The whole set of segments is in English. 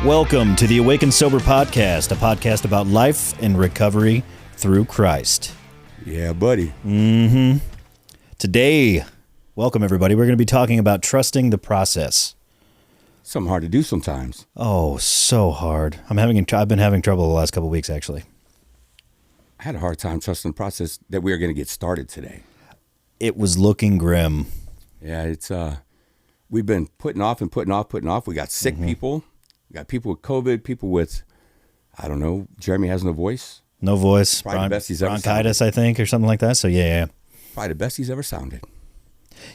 Welcome to the Awakened Sober Podcast, a podcast about life and recovery through Christ. Yeah, buddy. Today, welcome everybody, we're going to be talking about trusting the process. Something hard to do sometimes. Oh, so hard. I've been having trouble the last couple of weeks, actually. I had a hard time trusting the process that we are going to get started today. It was looking grim. Yeah, it's we've been putting off. We got sick people. We got people with COVID, people with, I don't know, Jeremy has no voice. No voice, Probably the best he's ever bronchitis, sounded. I think, or something like that. So, yeah. Probably the best he's ever sounded.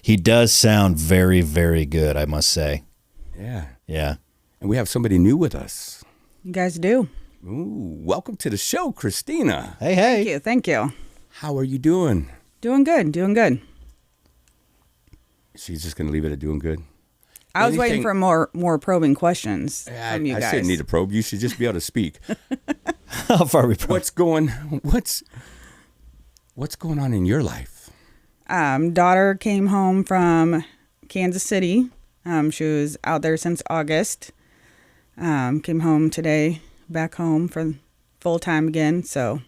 He does sound very, very good, I must say. Yeah. Yeah. And we have somebody new with us. You guys do. Ooh, welcome to the show, Kristina. Hey. Thank you. How are you doing? Doing good. She's just going to leave it at doing good. I was waiting for more probing questions from you guys. I shouldn't need a probe. You should just be able to speak. How far are we from? What's going on in your life? Daughter came home from Kansas City. She was out there since August. Came home today, back home for full time again. So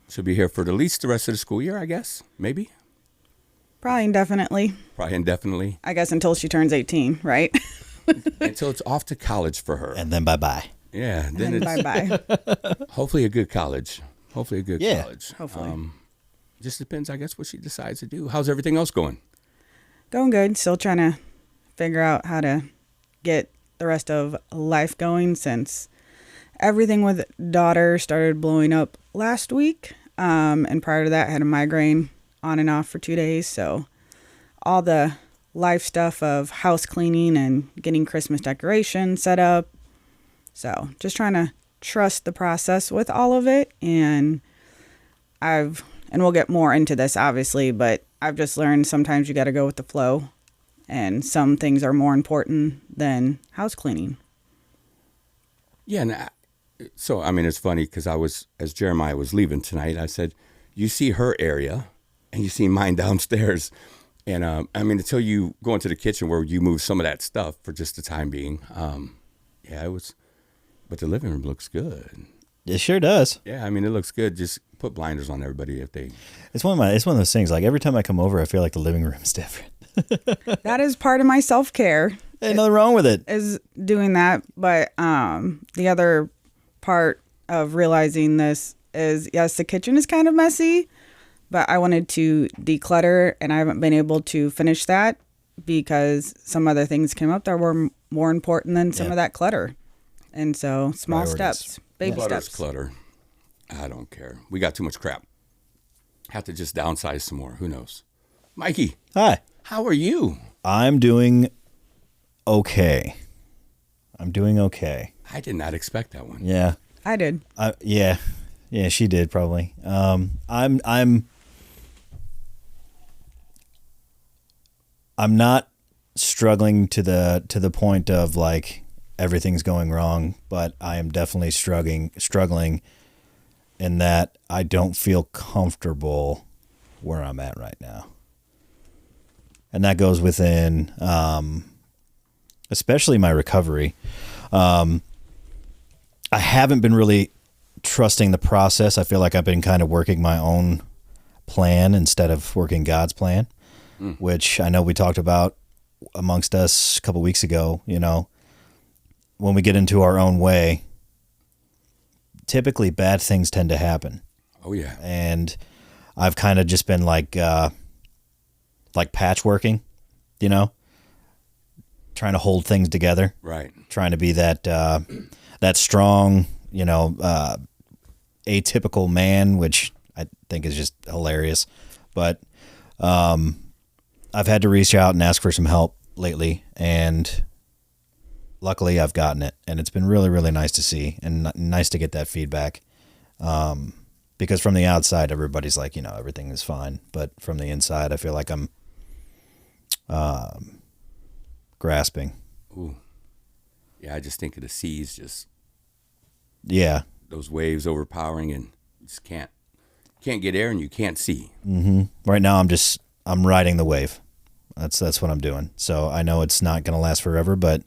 She'll be here for at least the rest of the school year, I guess. Maybe. probably indefinitely. Probably indefinitely. I guess until she turns 18, right? Until it's off to college for her. And then bye-bye. Yeah. Then it's Bye. hopefully a good college. Yeah, College. Hopefully. Just depends, I guess, what she decides to do. How's everything else going? Going good. Still trying to figure out how to get the rest of life going since everything with daughter started blowing up last week. And prior to that, I had a migraine on and off for 2 days. So all the life stuff of house cleaning and getting Christmas decorations set up. So just trying to trust the process with all of it. And we'll get more into this obviously, but I've just learned sometimes you got to go with the flow and some things are more important than house cleaning. Yeah. And so, I mean, it's funny because as Jeremiah was leaving tonight, I said, you see her area and you see mine downstairs. And I mean, until you go into the kitchen where you move some of that stuff for just the time being, but the living room looks good. It sure does. Yeah, I mean, it looks good. Just put blinders on everybody if they. It's one of those things. Like every time I come over, I feel like the living room is different. That is part of my self-care. Ain't nothing wrong with it. Is doing that. But the other part of realizing this is, yes, the kitchen is kind of messy, but I wanted to declutter and I haven't been able to finish that because some other things came up that were more important than some of that clutter. And so small steps, baby steps. Clutter. I don't care. We got too much crap. Have to just downsize some more. Who knows? Mikey. Hi. How are you? I'm doing okay. I did not expect that one. Yeah. I did. Yeah, she did probably. I'm not struggling to the point of like everything's going wrong, but I am definitely struggling in that I don't feel comfortable where I'm at right now. And that goes within especially my recovery. I haven't been really trusting the process. I feel like I've been kind of working my own plan instead of working God's plan, which I know we talked about amongst us a couple weeks ago. You know, when we get into our own way, typically bad things tend to happen. Oh, yeah. And I've kind of just been like patchworking, you know, trying to hold things together. Right. Trying to be that strong, you know, atypical man, which I think is just hilarious. But I've had to reach out and ask for some help lately, and luckily I've gotten it, and it's been really, really nice to see and nice to get that feedback. Because from the outside, everybody's like, you know, everything is fine. But from the inside, I feel like I'm grasping. Ooh. Yeah, I just think of the seas, just those waves overpowering, and you just can't get air and you can't see. Mm-hmm. Right now, I'm riding the wave. That's what I'm doing. So I know it's not going to last forever, but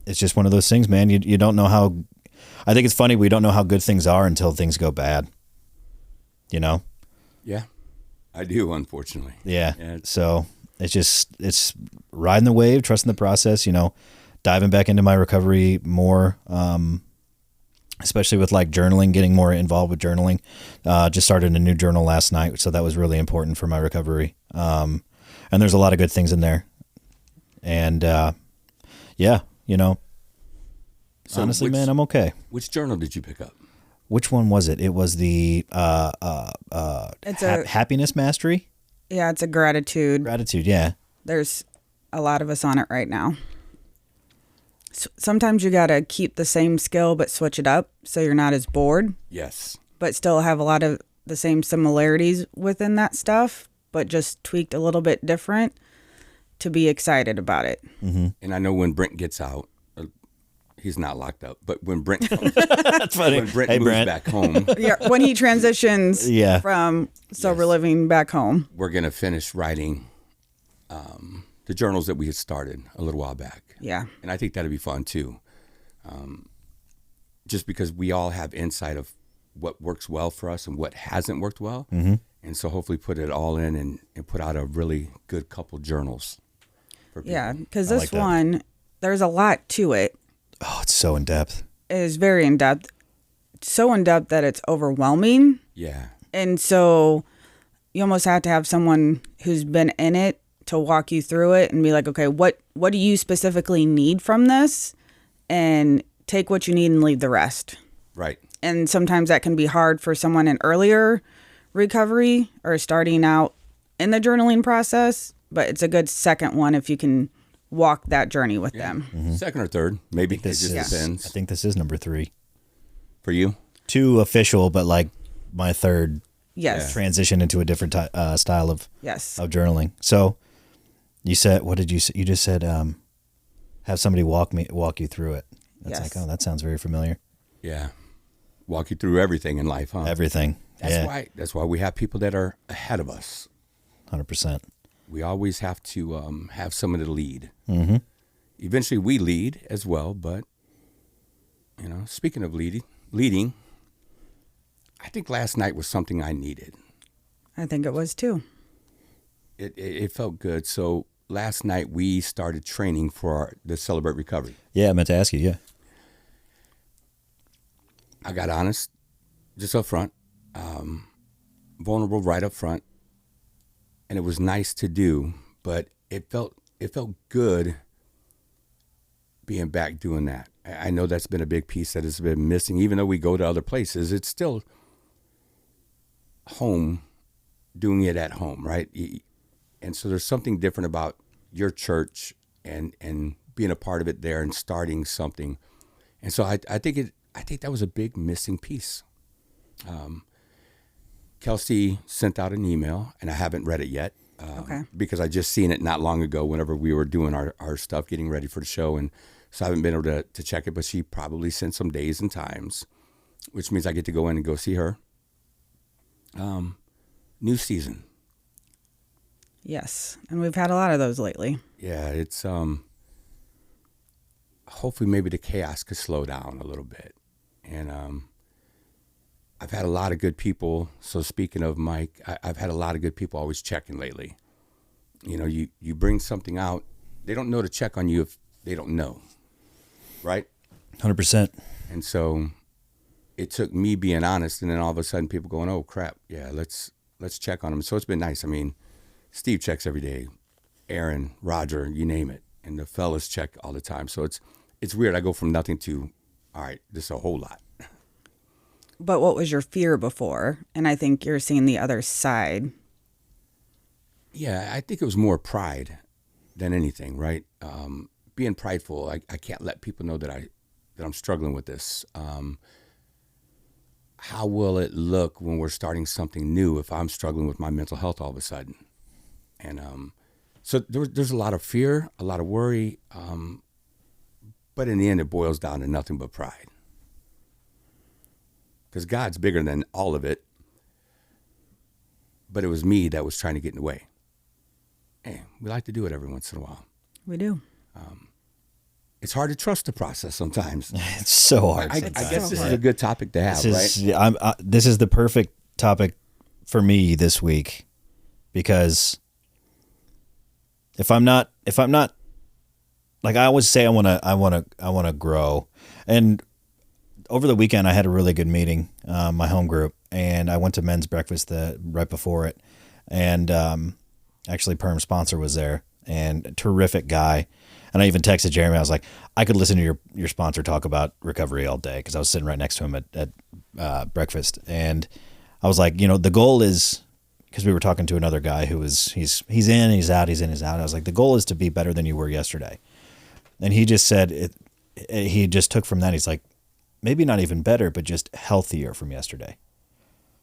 it's just one of those things, man. You don't know how. I think it's funny. We don't know how good things are until things go bad. You know. Yeah, I do. Unfortunately. Yeah. Yeah. So it's riding the wave, trusting the process. You know, diving back into my recovery more. Especially with like journaling, getting more involved with journaling. Just started a new journal last night, so that was really important for my recovery. And there's a lot of good things in there. And yeah, you know, So honestly, man, I'm okay. Which journal did you pick up? Which one was it? It was the It's happiness mastery. Yeah, it's a gratitude. Gratitude, yeah. There's a lot of us on it right now. Sometimes you got to keep the same skill but switch it up so you're not as bored, Yes. but still have a lot of the same similarities within that stuff, but just tweaked a little bit different to be excited about it. Mm-hmm. And I know when Brent gets out, he's not locked up, but when Brent comes, That's funny. when Brent Hey, moves Brent. back home, Yeah, when he transitions Yeah. from sober Yes. living back home. we're going to finish writing the journals that we had started a little while back. Yeah. And I think that'd be fun too. Just because we all have insight of what works well for us and what hasn't worked well. Mm-hmm. And so hopefully put it all in and put out a really good couple journals for people. Yeah, because I this like that. one, there's a lot to it. Oh, it's so in depth. It is very in depth. So in depth that it's overwhelming. Yeah. And so you almost have to have someone who's been in it to walk you through it and be like, okay, what do you specifically need from this? And take what you need and leave the rest. Right. And sometimes that can be hard for someone in earlier recovery or starting out in the journaling process, but it's a good second one if you can walk that journey with them. Mm-hmm. Second or third, maybe. It This just is, depends. I think this is number 3. For you? 2 official, but like my third Yes. transition into a different style of Yes. journaling. So you said, what did you say? You just said, have somebody walk you through it. That's Yes. like, oh, that sounds very familiar. Yeah. Walk you through everything in life, huh? Everything. That's why we have people that are ahead of us. 100%. We always have to have someone to lead. Mm-hmm. Eventually, we lead as well. But you know, speaking of leading, I think last night was something I needed. I think it was too. It felt good. So last night we started training for the Celebrate Recovery. Yeah, I meant to ask you. Yeah. I got honest, just up front, vulnerable right up front, and it was nice to do. But it felt good being back doing that. I know that's been a big piece that has been missing. Even though we go to other places, it's still home, doing it at home, right? And so there's something different about your church and being a part of it there and starting something. And so I think that was a big missing piece. Kelsey sent out an email, and I haven't read it yet. Okay. Because I just seen it not long ago whenever we were doing our stuff, getting ready for the show. And so I haven't been able to check it, but she probably sent some days and times, which means I get to go in and go see her. New season. Yes. And we've had a lot of those lately. Yeah, it's hopefully maybe the chaos could slow down a little bit. And I've had a lot of good people. So speaking of Mike, I've had a lot of good people always checking lately. You know, you bring something out, they don't know to check on you if they don't know, right? 100%. And so it took me being honest, and then all of a sudden people going, "Oh crap, yeah, let's check on them." So it's been nice. I mean, Steve checks every day, Aaron, Roger, you name it, and the fellas check all the time. So it's weird. I go from nothing to, all right, this is a whole lot. But what was your fear before? And I think you're seeing the other side. Yeah, I think it was more pride than anything, right? Being prideful, I can't let people know that I'm struggling with this. How will it look when we're starting something new if I'm struggling with my mental health all of a sudden? And so there's a lot of fear, a lot of worry, but in the end, it boils down to nothing but pride. Because God's bigger than all of it, but it was me that was trying to get in the way. Hey, we like to do it every once in a while. We do. it's hard to trust the process sometimes. It's so hard. I sometimes. guess this is a good topic to have, This is, right? this is the perfect topic for me this week, because if I'm not, like I always say, I want to grow. And over the weekend, I had a really good meeting, my home group, and I went to men's breakfast right before it. And actually, Perm sponsor was there, and a terrific guy. And I even texted Jeremy. I was like, I could listen to your sponsor talk about recovery all day, because I was sitting right next to him at breakfast. And I was like, the goal is, because we were talking to another guy who was he's in, he's out, he's in, he's out. I was like, the goal is to be better than you were yesterday. And he just said he just took from that. He's like, maybe not even better, but just healthier from yesterday.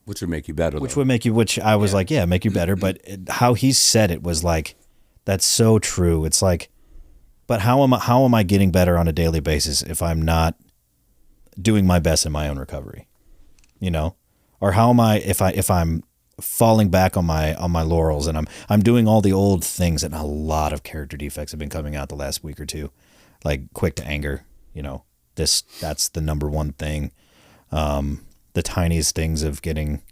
Which would make you better. Which would make you. Which I was like, yeah, make you better. But how he said it was like, that's so true. It's like, but how am I getting better on a daily basis if I'm not doing my best in my own recovery? Or how am I if I'm falling back on my laurels, and I'm doing all the old things, and a lot of character defects have been coming out the last week or two, like quick to anger. That's the number one thing. The tiniest things of getting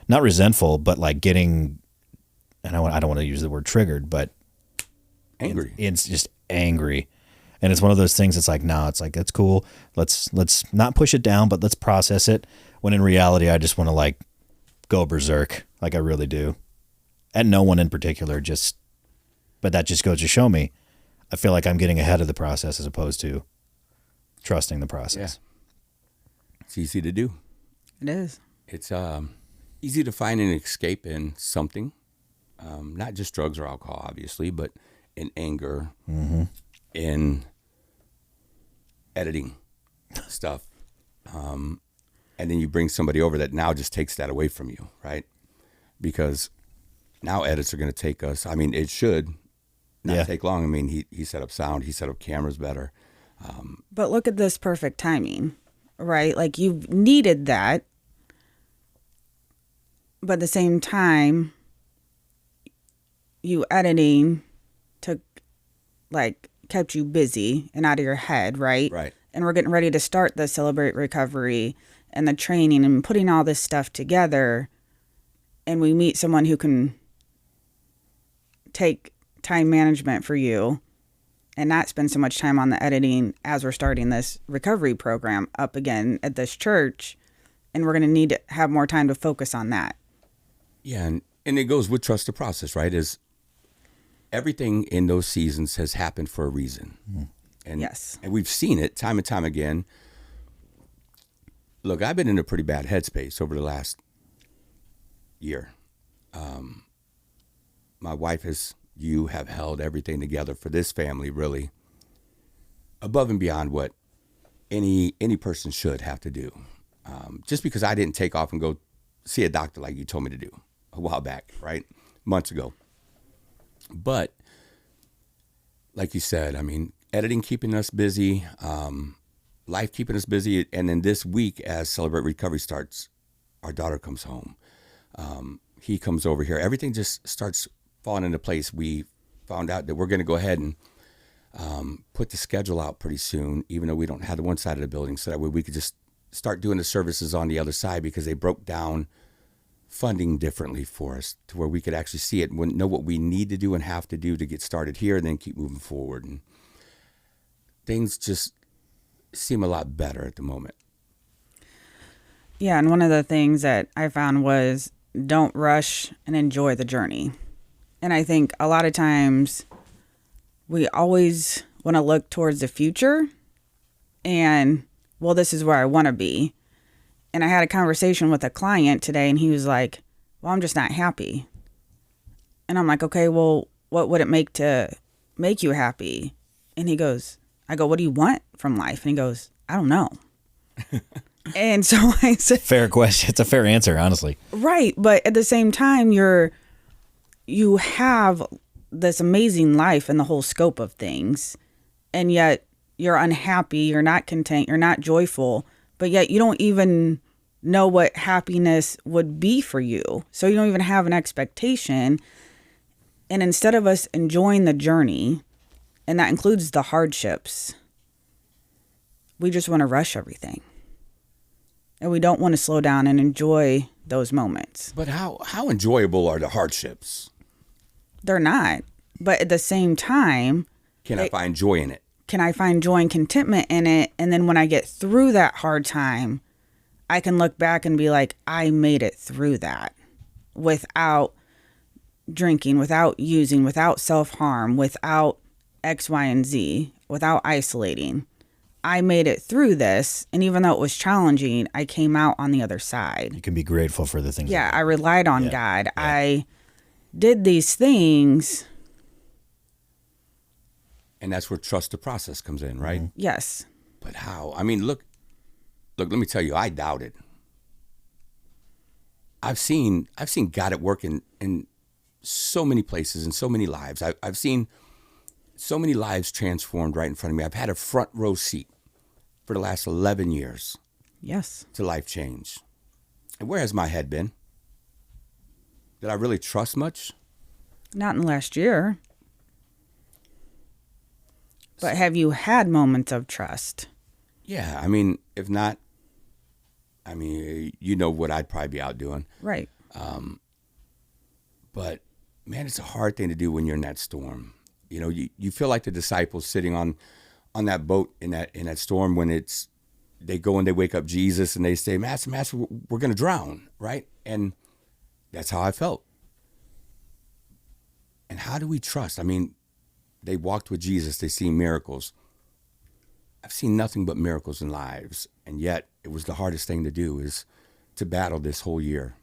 not resentful, but like getting, and I don't want to use the word triggered, but angry. It's just angry. And it's one of those things. It's like, no, it's like, that's cool. Let's not push it down, but let's process it. When in reality, I just want to like go berserk. Like I really do. And no one in particular, but that just goes to show me, I feel like I'm getting ahead of the process as opposed to trusting the process. Yeah. It's easy to do. It is. It's easy to find an escape in something, not just drugs or alcohol, obviously, but in anger, in editing stuff. And then you bring somebody over that now just takes that away from you, right? Because now edits are going to take us. I mean, it should not take long. I mean, he set up sound, he set up cameras better. But look at this perfect timing, right? Like you've needed that. But at the same time, you editing kept you busy and out of your head, right? Right. And we're getting ready to start the Celebrate Recovery and the training and putting all this stuff together. And we meet someone who can take time management for you and not spend so much time on the editing as we're starting this recovery program up again at this church. And we're going to need to have more time to focus on that. Yeah, and it goes with trust the process, right? Is everything in those seasons has happened for a reason. And, yes. And we've seen it time and time again. Look, I've been in a pretty bad headspace over the last year. My wife you have held everything together for this family, really, above and beyond what any person should have to do. Just because I didn't take off and go see a doctor like you told me to do a while back, right? Months ago. But like you said, I mean, editing keeping us busy, life keeping us busy. And then this week, as Celebrate Recovery starts, our daughter comes home. He comes over here. Everything just starts falling into place. We found out that we're going to go ahead and put the schedule out pretty soon, even though we don't have the one side of the building, so that way we could just start doing the services on the other side, because they broke down funding differently for us to where we could actually see it and know what we need to do and have to do to get started here and then keep moving forward. And things just seem a lot better at the moment. Yeah, and one of the things that I found was don't rush and enjoy the journey. And I think a lot of times we always want to look towards the future and, well, this is where I want to be. And I had a conversation with a client today, and he was like, well, I'm just not happy. And I'm like, okay, well, what would it make to make you happy? And I go, what do you want from life? And he goes, I don't know. And so I said, fair question. It's a fair answer, honestly. Right. But at the same time, you have this amazing life and the whole scope of things. And yet you're unhappy. You're not content. You're not joyful. But yet you don't even know what happiness would be for you. So you don't even have an expectation. And instead of us enjoying the journey, and that includes the hardships, we just want to rush everything. And we don't want to slow down and enjoy those moments. But how enjoyable are the hardships? They're not. But at the same time, Can I find joy in it? can I find joy and contentment in it? And then when I get through that hard time, I can look back and be like, I made it through that without drinking, without using, without self-harm, without X, Y, and Z, without isolating. I made it through this. And even though it was challenging, I came out on the other side. You can be grateful for the things. Yeah, I relied on God. I did these things. And that's where trust the process comes in, right? Mm-hmm. Yes. But how? I mean, look, let me tell you, I doubted. I've seen God at work in so many places, in so many lives. I've seen so many lives transformed right in front of me. I've had a front row seat for the last 11 years Yes. to life change. And where has my head been? Did I really trust much? Not in the last year. But have you had moments of trust? Yeah, I mean, if not, I mean, you know what I'd probably be out doing. Right. But man, it's a hard thing to do when you're in that storm. You know, you feel like the disciples sitting on that boat in that storm when they go and they wake up Jesus and they say, Master, we're going to drown, right? And that's how I felt. And how do we trust? I mean, they walked with Jesus. They seen miracles. I've seen nothing but miracles in lives. And yet it was the hardest thing to do is to battle this whole year.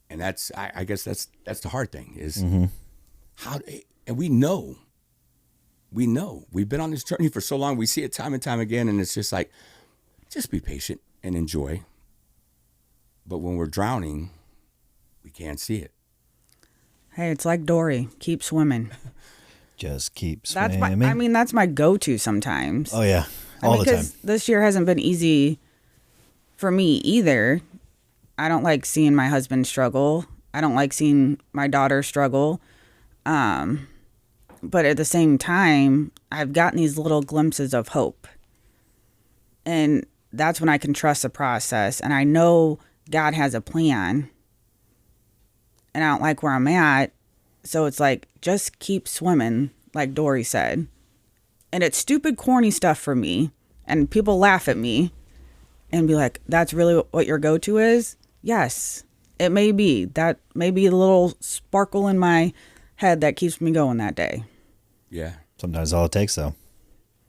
And I guess that's the hard thing is how, and we know we've been on this journey for so long. We see it time and time again. And it's just like, just be patient and enjoy. But when we're drowning, we can't see it. Hey, it's like Dory. Keep swimming. Just keep That's swimming. that's my go-to sometimes. Oh yeah, all the time. Because this year hasn't been easy for me either. I don't like seeing my husband struggle. I don't like seeing my daughter struggle. But at the same time, I've gotten these little glimpses of hope. And that's when I can trust the process. And I know God has a plan. And I don't like where I'm at. So it's like, just keep swimming, like Dory said. And it's stupid, corny stuff for me. And people laugh at me and be like, that's really what your go-to is? Yes, it may be. That may be a little sparkle in my head that keeps me going that day. Yeah. Sometimes all it takes, though.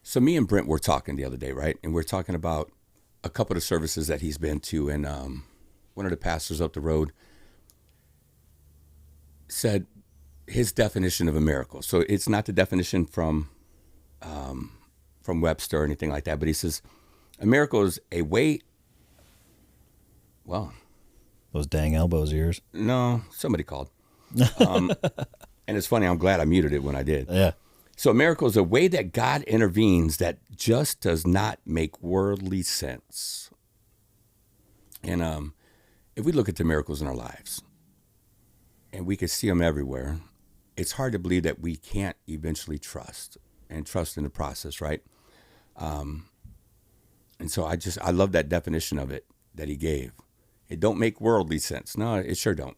So me and Brent were talking the other day, right? And we're talking about a couple of services that he's been to. And one of the pastors up the road said his definition of a miracle. So it's not the definition from Webster or anything like that, but he says a miracle is a way. Well, Those dang elbows of yours. no, somebody called. And it's funny. I'm glad I muted it when I did. Yeah. So a miracle is a way that God intervenes that just does not make worldly sense. And if we look at the miracles in our lives, and we can see them everywhere, it's hard to believe that we can't eventually trust in the process, right? And so I love that definition of it that he gave. It don't make worldly sense. No, it sure don't.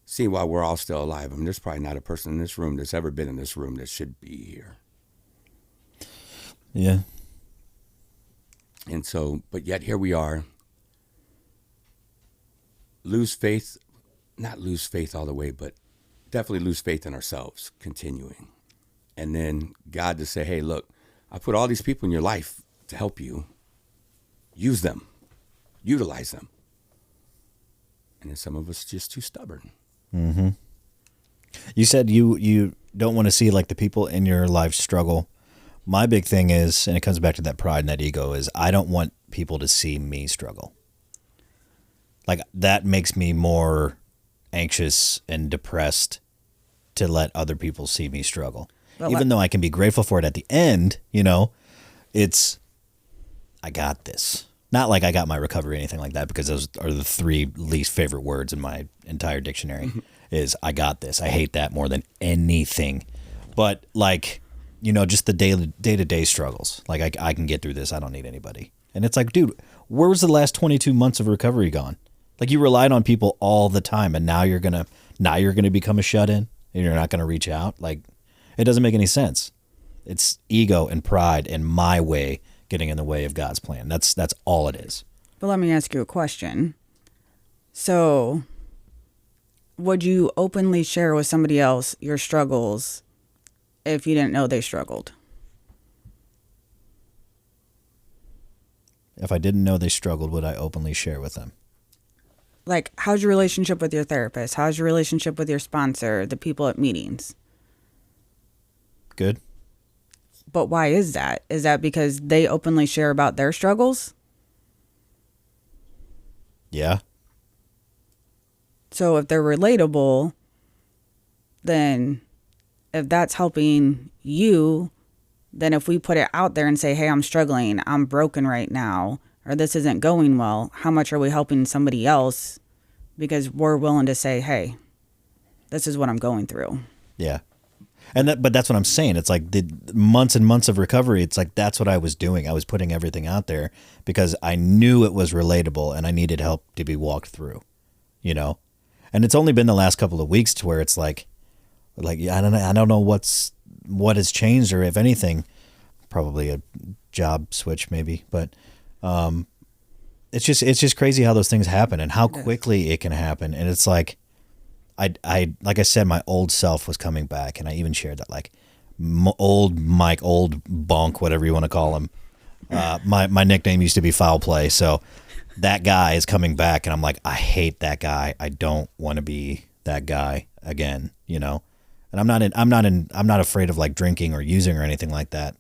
See why we're all still alive. I mean, there's probably not a person in this room that's ever been in this room that should be here. Yeah. And so, but yet here we are. Not lose faith all the way, but definitely lose faith in ourselves, continuing. And then God to say, hey, look, I put all these people in your life to help you. Use them. Utilize them. And then some of us just too stubborn. Mm-hmm. You said you don't want to see like the people in your life struggle. My big thing is, and it comes back to that pride and that ego, is I don't want people to see me struggle. Like that makes me more anxious and depressed to let other people see me struggle. Well, Even though I can be grateful for it at the end, it's, I got this. Not like I got my recovery or anything like that, because those are the 3 least favorite words in my entire dictionary is I got this. I hate that more than anything. But like just the day-to-day struggles. Like I can get through this. I don't need anybody. And it's like, dude, where was the last 22 months of recovery gone? Like you relied on people all the time, and now you're gonna become a shut-in, and you're not gonna reach out. Like it doesn't make any sense. It's ego and pride and my way getting in the way of God's plan. That's all it is. But let me ask you a question. So, would you openly share with somebody else your struggles if you didn't know they struggled? If I didn't know they struggled, would I openly share with them? Like, how's your relationship with your therapist? How's your relationship with your sponsor, the people at meetings? Good. But why is that? Is that because they openly share about their struggles? Yeah. So if they're relatable, then if that's helping you, then if we put it out there and say, hey, I'm struggling, I'm broken right now, or this isn't going well, how much are we helping somebody else? Because we're willing to say, hey, this is what I'm going through. Yeah. But that's what I'm saying. It's like the months and months of recovery. It's like, that's what I was doing. I was putting everything out there because I knew it was relatable and I needed help to be walked through, and it's only been the last couple of weeks to where it's like, I don't know what has changed, or if anything, probably a job switch maybe, but, it's just crazy how those things happen and how quickly it can happen. And it's like, I like I said, my old self was coming back, and I even shared that, like, old Mike, old Bonk, whatever you want to call him. My nickname used to be Foul Play, so that guy is coming back, and I'm like, I hate that guy. I don't want to be that guy again, And I'm not afraid of like drinking or using or anything like that.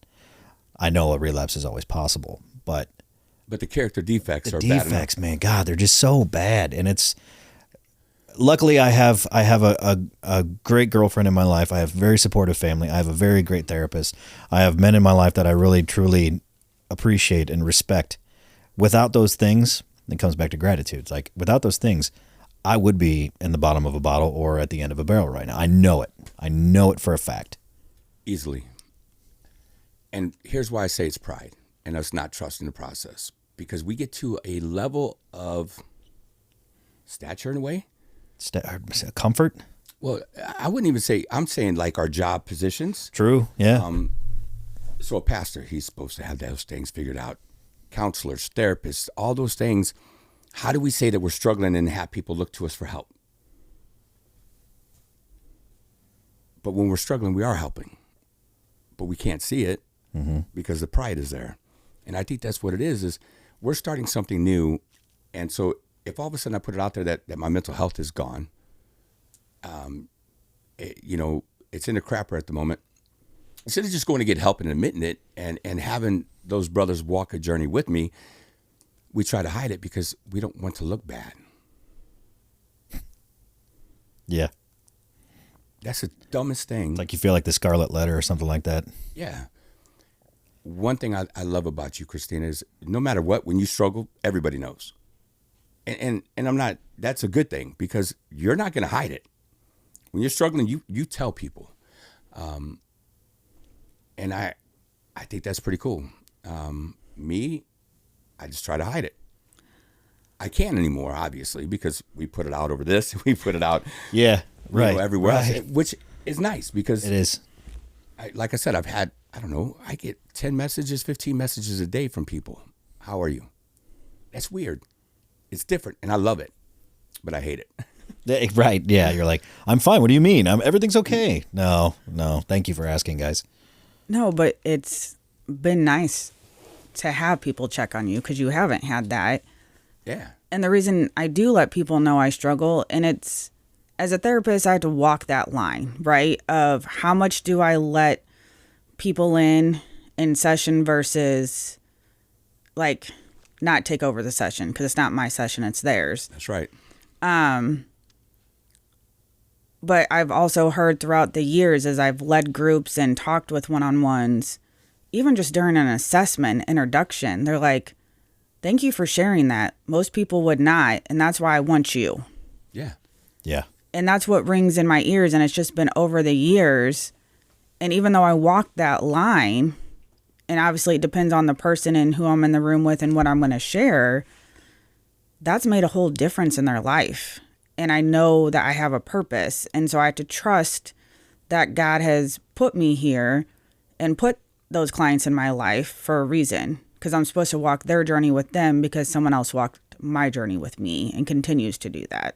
I know a relapse is always possible, but the character defects are bad enough. Defects, man, God, they're just so bad, and it's. Luckily, I have a great girlfriend in my life. I have a very supportive family. I have a very great therapist. I have men in my life that I really, truly appreciate and respect. Without those things, it comes back to gratitude. It's like, without those things, I would be in the bottom of a bottle or at the end of a barrel right now. I know it. I know it for a fact. Easily. And here's why I say it's pride and us not trusting the process. Because we get to a level of stature in a way. Comfort? Well, I wouldn't even say, I'm saying like our job positions. True, yeah. So a pastor, he's supposed to have those things figured out. Counselors, therapists, all those things. How do we say that we're struggling and have people look to us for help? But when we're struggling, we are helping. But we can't see it because the pride is there. And I think that's what it is we're starting something new. And so if all of a sudden I put it out there that my mental health is gone, it's in the crapper at the moment. Instead of just going to get help and admitting it and having those brothers walk a journey with me, we try to hide it because we don't want to look bad. Yeah. That's the dumbest thing. Like you feel like the Scarlet Letter or something like that. Yeah. One thing I love about you, Kristina, is no matter what, when you struggle, everybody knows. And I'm not, that's a good thing because you're not going to hide it. When you're struggling, you tell people. And I think that's pretty cool. Me, I just try to hide it. I can't anymore, obviously, because we put it out over this. We put it out everywhere else, which is nice because it is. Like I said, I've had, I get 10 messages, 15 messages a day from people. How are you? That's weird. It's different, and I love it, but I hate it. Right, yeah. You're like, I'm fine. What do you mean? Everything's okay. No. Thank you for asking, guys. No, but it's been nice to have people check on you because you haven't had that. Yeah. And the reason I do let people know I struggle, and it's, as a therapist, I have to walk that line, right? Of how much do I let people in session versus like not take over the session because it's not my session, it's theirs. That's right. But I've also heard throughout the years as I've led groups and talked with one-on-ones, even just during an assessment introduction, they're like, thank you for sharing that. Most people would not. And that's why I want you. Yeah. Yeah. And that's what rings in my ears. And it's just been over the years. And even though I walked that line, and obviously it depends on the person and who I'm in the room with and what I'm going to share, that's made a whole difference in their life. And I know that I have a purpose. And so I have to trust that God has put me here and put those clients in my life for a reason, because I'm supposed to walk their journey with them because someone else walked my journey with me and continues to do that.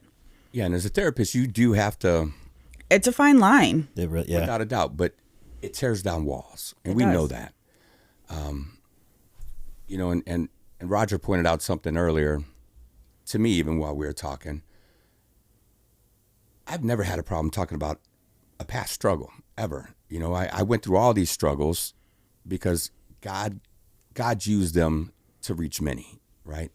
Yeah, and as a therapist, you do have to. It's a fine line. Without a doubt, but it tears down walls, and we know that. You know, and Roger pointed out something earlier to me, even while we were talking. I've never had a problem talking about a past struggle, ever. You know, I went through all these struggles because God used them to reach many, right?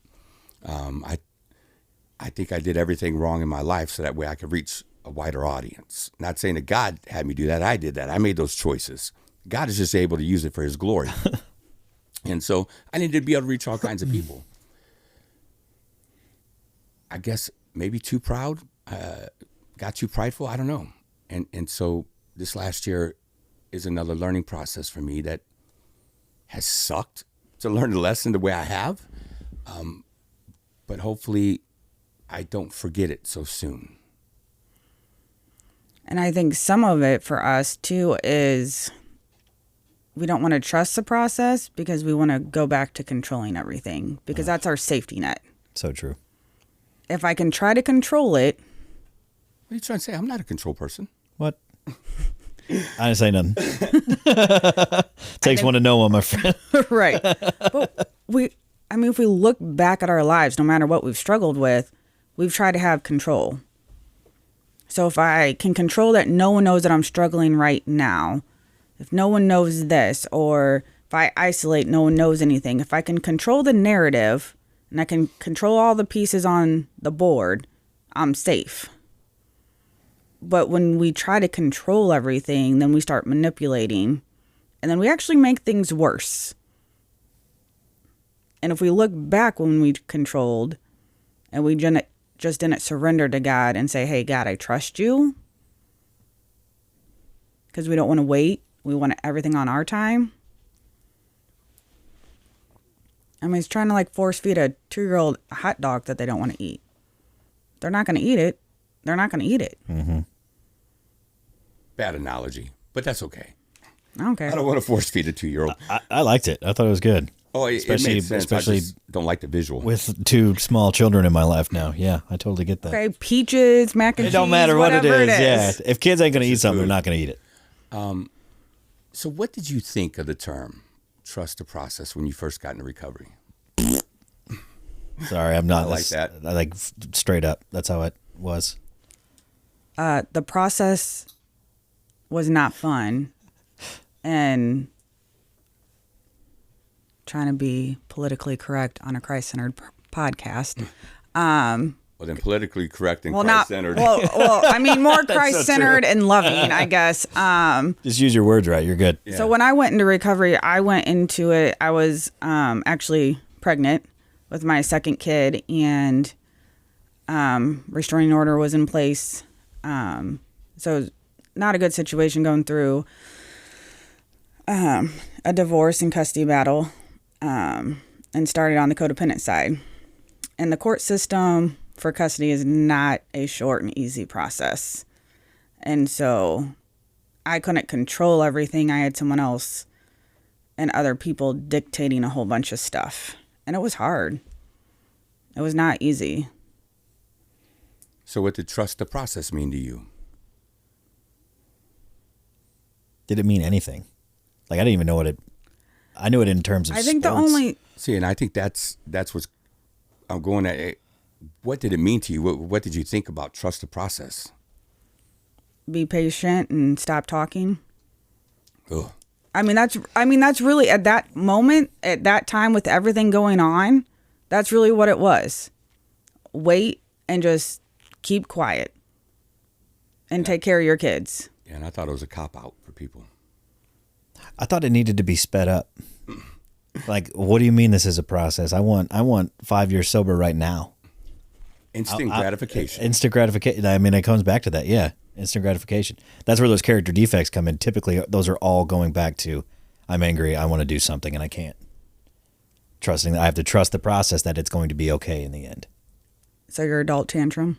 I think I did everything wrong in my life so that way I could reach a wider audience. Not saying that God had me do that. I did that. I made those choices. God is just able to use it for his glory. And so I needed to be able to reach all kinds of people. I guess maybe too proud, got too prideful. I don't know. And so this last year is another learning process for me that has sucked to learn the lesson the way I have. But hopefully I don't forget it so soon. And I think some of it for us too is we don't want to trust the process because we want to go back to controlling everything, because that's our safety net. So true. If I can try to control it. What are you trying to say? I'm not a control person. What? I didn't say nothing. Takes one to know one, my friend. Right. But if we look back at our lives, no matter what we've struggled with, we've tried to have control. So if I can control that no one knows that I'm struggling right now, if no one knows this, or if I isolate, no one knows anything, if I can control the narrative and I can control all the pieces on the board, I'm safe. But when we try to control everything, then we start manipulating, and then we actually make things worse. And if we look back when we controlled and we just didn't surrender to God and say, hey, God, I trust you, because we don't want to wait. We want everything on our time. I mean, it's trying to like force feed a 2-year-old a hot dog that they don't want to eat. They're not going to eat it. They're not going to eat it. Mm-hmm. Bad analogy, but that's okay. Okay. I don't want to force feed a 2-year-old. I liked it. I thought it was good. Oh, it made sense. Especially I just don't like the visual. With 2 small children in my life now. Yeah, I totally get that. Okay, peaches, mac and cheese, it don't matter what it is. Yeah, if kids ain't going to eat something, they're not going to eat it. So what did you think of the term trust the process when you first got into recovery? Sorry, I'm not I like that. I like straight up. That's how it was. The process was not fun, and trying to be politically correct on a Christ-centered podcast. Well, then politically correct and Well, Christ-centered. I mean, more Christ-centered and loving, I guess. Just use your words right. You're good. Yeah. So when I went into recovery, I went into it, I was actually pregnant with my second kid, and restraining order was in place. So it was not a good situation going through a divorce and custody battle, and started on the codependent side. And the court system for custody is not a short and easy process. And so I couldn't control everything. I had someone else and other people dictating a whole bunch of stuff. And it was hard. It was not easy. So what did trust the process mean to you? Did it mean anything? Like, I didn't even know what it... I knew it in terms of I think sports. the only... See, and I think that's what's... I'm going at... What did it mean to you? What did you think about trust the process? Be patient and stop talking. Ugh. I mean, that's really, at that moment, at that time, with everything going on, that's really what it was. Wait and just keep quiet and take care of your kids. Yeah, and I thought it was a cop-out for people. I thought it needed to be sped up. Like, what do you mean this is a process? I want 5 years sober right now. Instant gratification. Instant gratification. I mean, it comes back to that. Yeah. Instant gratification. That's where those character defects come in. Typically, those are all going back to, I'm angry, I want to do something, and I can't. Trusting that I have to trust the process that it's going to be okay in the end. So your adult tantrum?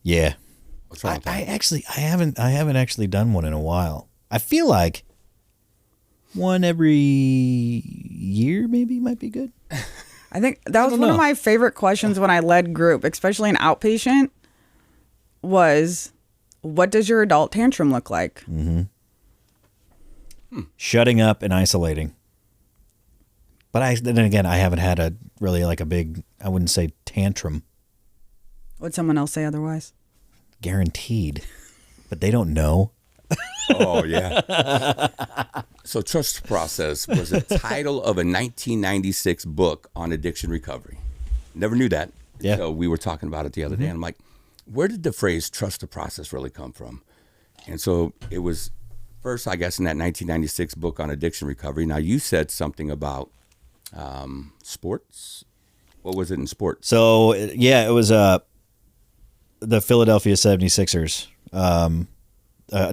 Yeah. What's wrong with that? I haven't actually done one in a while. I feel like one every year maybe might be good. I think that was one of my favorite questions when I led group, especially an outpatient, was what does your adult tantrum look like? Mm-hmm. Shutting up and isolating. But then again, I haven't had a really like a big, I wouldn't say tantrum. Would someone else say otherwise? Guaranteed. But they don't know. Oh, yeah. So Trust the Process was the title of a 1996 book on addiction recovery. Never knew that until we were talking about it the other day. And I'm like, where did the phrase trust the process really come from? And so it was first, I guess, in that 1996 book on addiction recovery. Now, you said something about sports. What was it in sports? So, yeah, it was the Philadelphia 76ers.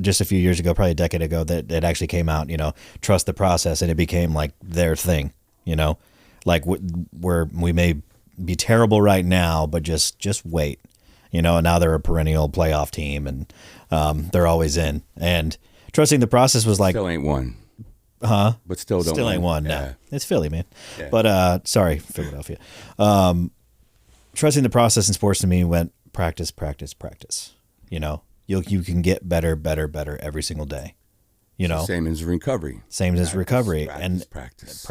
Just a few years ago, probably a decade ago, that it actually came out, trust the process, and it became like their thing, like where we may be terrible right now, but just wait, and now they're a perennial playoff team, and they're always in, and trusting the process was like, still ain't one. Huh? But still don't Still ain't win. one, no. Yeah. It's Philly, man. Yeah. But, sorry, Philadelphia. Trusting the process in sports to me went practice, practice, practice, You can get better every single day, Same as recovery. Same as recovery. Practice.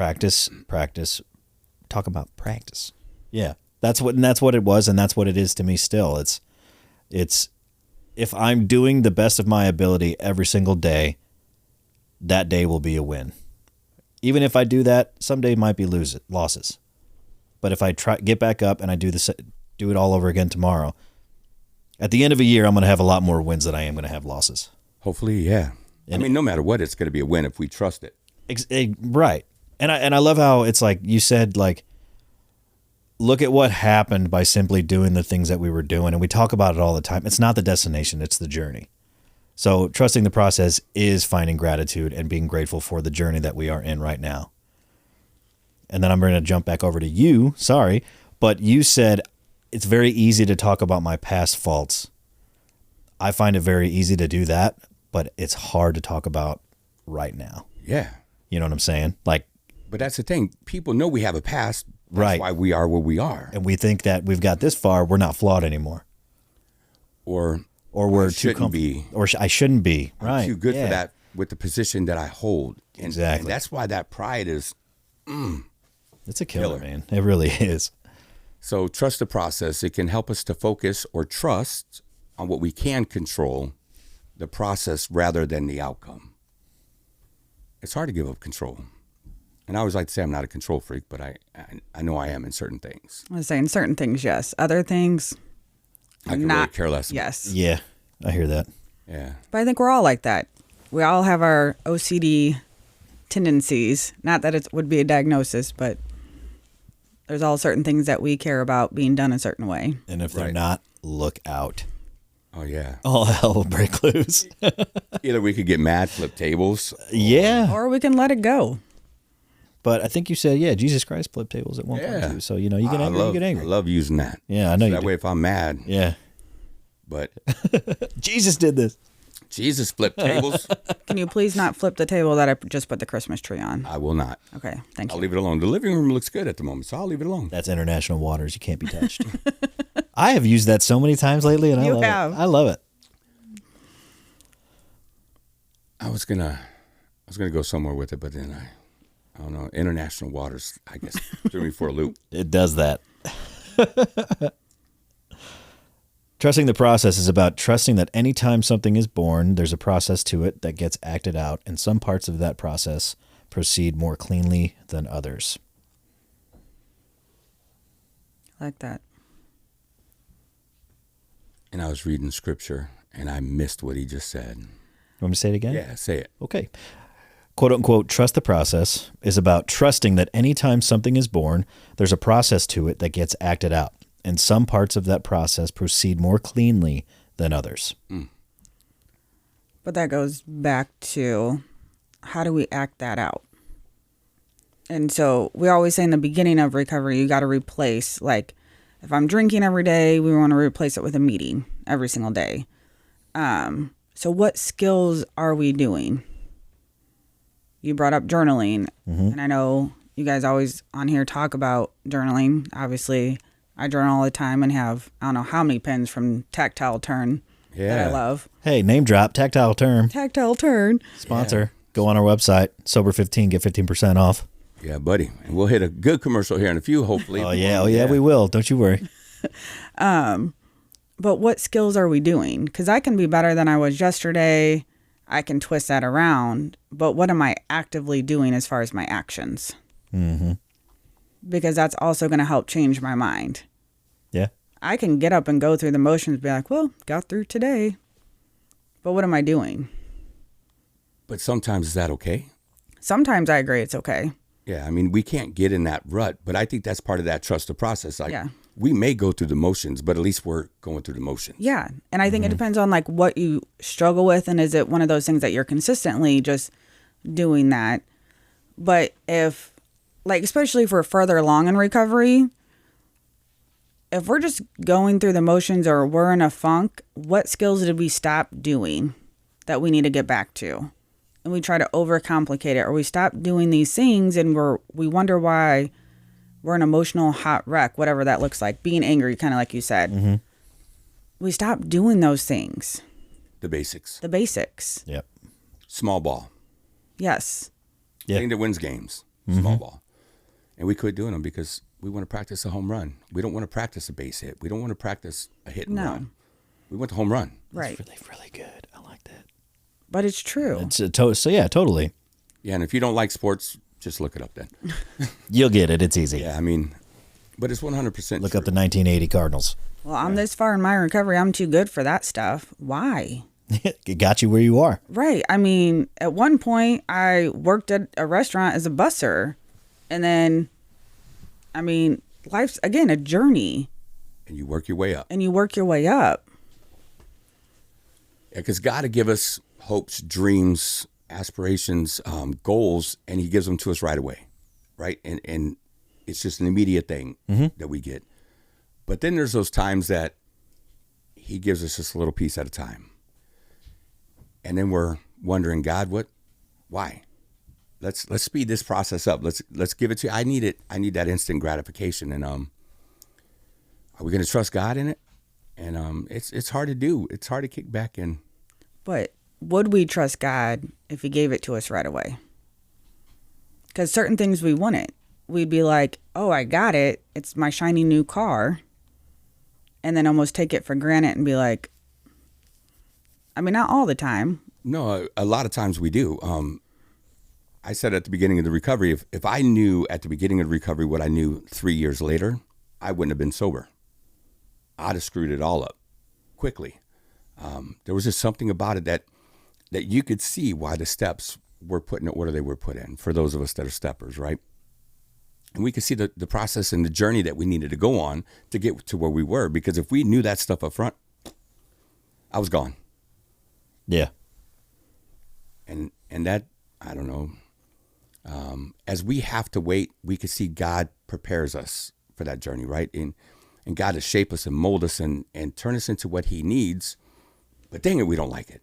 Practice. Talk about practice. Yeah, that's what it was, and that's what it is to me still. It's if I'm doing the best of my ability every single day, that day will be a win. Even if I do that, some day might be losses. But if I get back up and I do it all over again tomorrow, at the end of a year, I'm going to have a lot more wins than I am going to have losses. Hopefully, yeah. No matter what, it's going to be a win if we trust it. Right. And I love how it's like you said, like, look at what happened by simply doing the things that we were doing. And we talk about it all the time. It's not the destination, it's the journey. So trusting the process is finding gratitude and being grateful for the journey that we are in right now. And then I'm going to jump back over to you. Sorry. But you said it's very easy to talk about my past faults. I find it very easy to do that, but it's hard to talk about right now. Yeah. You know what I'm saying? Like, but that's the thing. People know we have a past. That's right. why we are where we are. And we think that we've got this far, we're not flawed anymore. Or we're too comfortable. Or I shouldn't be. Right. I'm too good for that with the position that I hold. Exactly. And that's why that pride is it's a killer, man. It really is. So trust the process. It can help us to focus or trust on what we can control, the process rather than the outcome. It's hard to give up control. And I always like to say I'm not a control freak, but I know I am in certain things. I was saying certain things, yes. Other things, I can really care less about. Yes. Yeah, I hear that. Yeah. But I think we're all like that. We all have our OCD tendencies. Not that it would be a diagnosis, but there's all certain things that we care about being done a certain way. And if they're not, look out. Oh, yeah. All hell will break loose. Either we could get mad, flip tables. Yeah. Or we can let it go. But I think you said, Jesus Christ flipped tables at one point too. So, you get angry, you get angry. I love using that. Yeah, I know so you that do. way if I'm mad. Yeah. But Jesus did this. Jesus flipped tables. Can you please not flip the table that I just put the Christmas tree on? I will not. Okay, thank you. I'll leave it alone. The living room looks good at the moment, so I'll leave it alone. That's international waters. You can't be touched. I have used that so many times lately, and I love it. I love it. I was gonna go somewhere with it, but then I don't know. International waters, I guess, threw me for a loop. It does that. Trusting the process is about trusting that anytime something is born, there's a process to it that gets acted out, and some parts of that process proceed more cleanly than others. I like that. And I was reading scripture, and I missed what he just said. You want me to say it again? Yeah, say it. Okay. Quote unquote, trust the process is about trusting that anytime something is born, there's a process to it that gets acted out, and some parts of that process proceed more cleanly than others. But that goes back to how do we act that out? And so we always say in the beginning of recovery, you got to replace, like, if I'm drinking every day, we want to replace it with a meeting every single day. So what skills are we doing? You brought up journaling, and I know you guys always on here talk about journaling. Obviously, I journal all the time and have, I don't know how many pens from Tactile Turn that I love. Hey, name drop, Tactile Turn. Tactile Turn. Sponsor. Go on our website, Sober15, get 15% off. Yeah, buddy. And we'll hit a good commercial here in a few, hopefully. Oh, yeah, we will. Don't you worry. But what skills are we doing? Because I can be better than I was yesterday. I can twist that around. But what am I actively doing as far as my actions? Mm-hmm. Because that's also going to help change my mind. Yeah. I can get up and go through the motions, be like, well, got through today. But what am I doing? But sometimes is that okay? Sometimes I agree it's okay. Yeah, I mean, we can't get in that rut, but I think that's part of that trust the process. Like, Yeah. we may go through the motions, but at least we're going through the motions. Yeah. And I think it depends on like what you struggle with. And is it one of those things that you're consistently just doing that? But if, like, especially if we're further along in recovery, if we're just going through the motions or we're in a funk, what skills did we stop doing that we need to get back to? And we try to overcomplicate it, or we stop doing these things and we wonder why we're an emotional hot wreck, whatever that looks like, being angry, kind of like you said. Mm-hmm. We stop doing those things. The basics. The basics. Yep. Small ball. Yes. Yeah. Thing that wins games. Small ball. And we quit doing them because we want to practice a home run. We don't want to practice a base hit. We don't want to practice a hit and run. We want the home run. Right. That's really, really good. I like that. But it's true. It's so yeah, totally. Yeah, and if you don't like sports, just look it up then. You'll get it. It's easy. Yeah, I mean, but it's 100% Look true. up the 1980 Cardinals. Well, I'm this far in my recovery. I'm too good for that stuff. Why? It got you where you are. Right. I mean, at one point, I worked at a restaurant as a busser. And then, I mean, life's, again, a journey. And you work your way up. And you work your way up. Yeah, because God will give us hopes, dreams, aspirations, goals, and he gives them to us right away, right? And it's just an immediate thing that we get. But then there's those times that he gives us just a little piece at a time. And then we're wondering, God, why? Let's speed this process up. Let's give it to you. I need it. I need that instant gratification. And are we going to trust God in it? And it's hard to do. It's hard to kick back in. But would we trust God if he gave it to us right away? Because certain things we wouldn't. We'd be like, oh, I got it. It's my shiny new car. And then almost take it for granted and be like, I mean, not all the time. No, a lot of times we do. I said at the beginning of the recovery, if I knew at the beginning of the recovery what I knew 3 years later, I wouldn't have been sober. I'd have screwed it all up quickly. There was just something about it that you could see why the steps were put in the order they were put in for those of us that are steppers, right? And we could see the process and the journey that we needed to go on to get to where we were. Because if we knew that stuff up front, I was gone. Yeah. And that, I don't know, as we have to wait, we could see God prepares us for that journey, right? And God to shape us and mold us and turn us into what he needs. But dang it, we don't like it.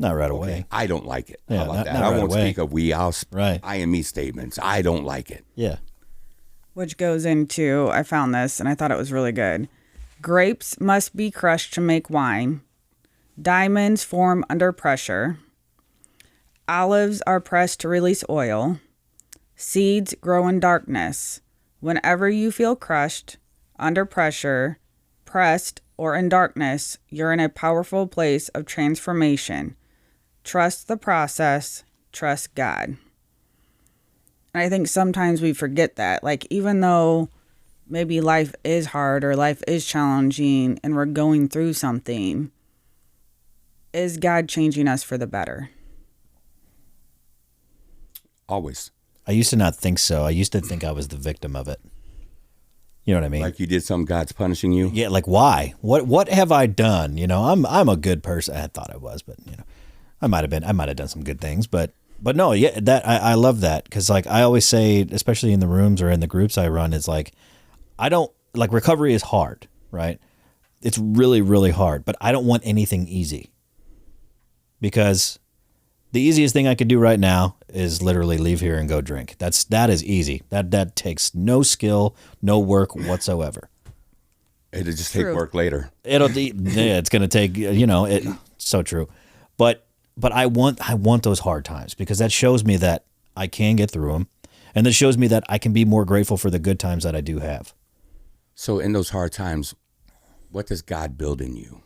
Not right away. Okay, I don't like it. Yeah, How about not- that? not I right won't away. speak of we. Right. I and me statements. I don't like it. Yeah. Which goes into, I found this and I thought it was really good. Grapes must be crushed to make wine. Diamonds form under pressure. Olives are pressed to release oil. Seeds grow in darkness. Whenever you feel crushed, under pressure, pressed, or in darkness, you're in a powerful place of transformation. Trust the process. Trust God. And I think sometimes we forget that. Like, even though maybe life is hard or life is challenging and we're going through something, is God changing us for the better? Always. I used to not think so. I used to think I was the victim of it. You know what I mean? Like you did something, God's punishing you. Yeah, like why? What have I done? You know, I'm a good person. I thought I was, but you know, I might have done some good things, but no, yeah, that I love that because like I always say, especially in the rooms or in the groups I run, it's like I don't like recovery is hard, right? It's really really hard, but I don't want anything easy because the easiest thing I could do right now is literally leave here and go drink. That is easy. That takes no skill, no work whatsoever. It'll just take work later. It's going to take, you know, so true. But I want those hard times because that shows me that I can get through them. And that shows me that I can be more grateful for the good times that I do have. So in those hard times, what does God build in you?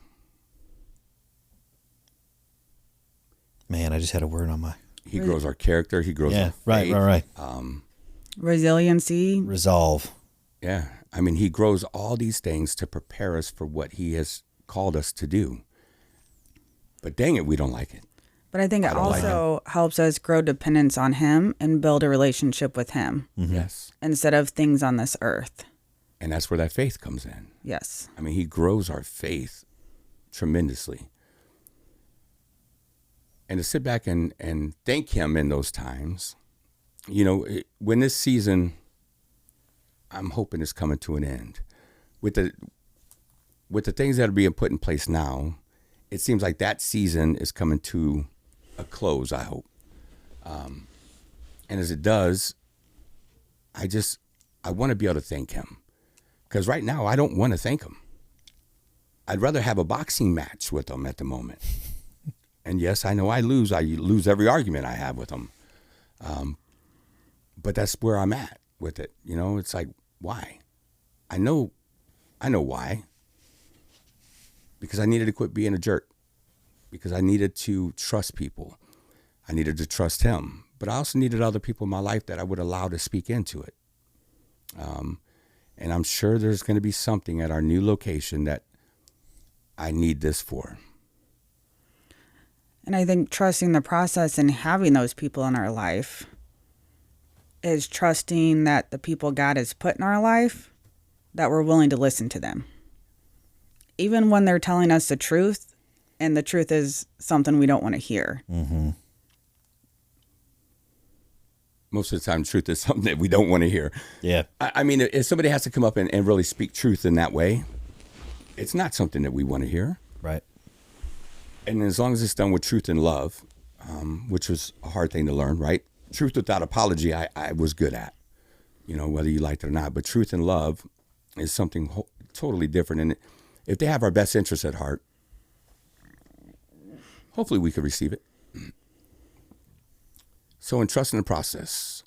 Man, I just had a word on my... He grows our character. He grows our faith. Right. Resiliency. Resolve. Yeah. I mean, he grows all these things to prepare us for what he has called us to do. But dang it, we don't like it. But I think it also helps us grow dependence on him and build a relationship with him. Mm-hmm. Yes. Instead of things on this earth. And that's where that faith comes in. Yes. I mean, he grows our faith tremendously. And to sit back and thank him in those times, you know, when this season, I'm hoping is coming to an end. With the things that are being put in place now, it seems like that season is coming to a close, I hope. And as it does, I want to be able to thank him. Because right now, I don't want to thank him. I'd rather have a boxing match with him at the moment. And yes, I know I lose every argument I have with him. But that's where I'm at with it. You know, it's like, why? I know why. Because I needed to quit being a jerk. Because I needed to trust people. I needed to trust him. But I also needed other people in my life that I would allow to speak into it. And I'm sure there's going to be something at our new location that I need this for. And I think trusting the process and having those people in our life is trusting that the people God has put in our life, that we're willing to listen to them. Even when they're telling us the truth, and the truth is something we don't want to hear. Mm-hmm. Most of the time, truth is something that we don't want to hear. Yeah. I mean, if somebody has to come up and really speak truth in that way, it's not something that we want to hear. Right. And as long as it's done with truth and love, which was a hard thing to learn, right? Truth without apology, I was good at, you know, whether you liked it or not. But truth and love is something totally different. And if they have our best interests at heart, hopefully we could receive it. So in trusting the process,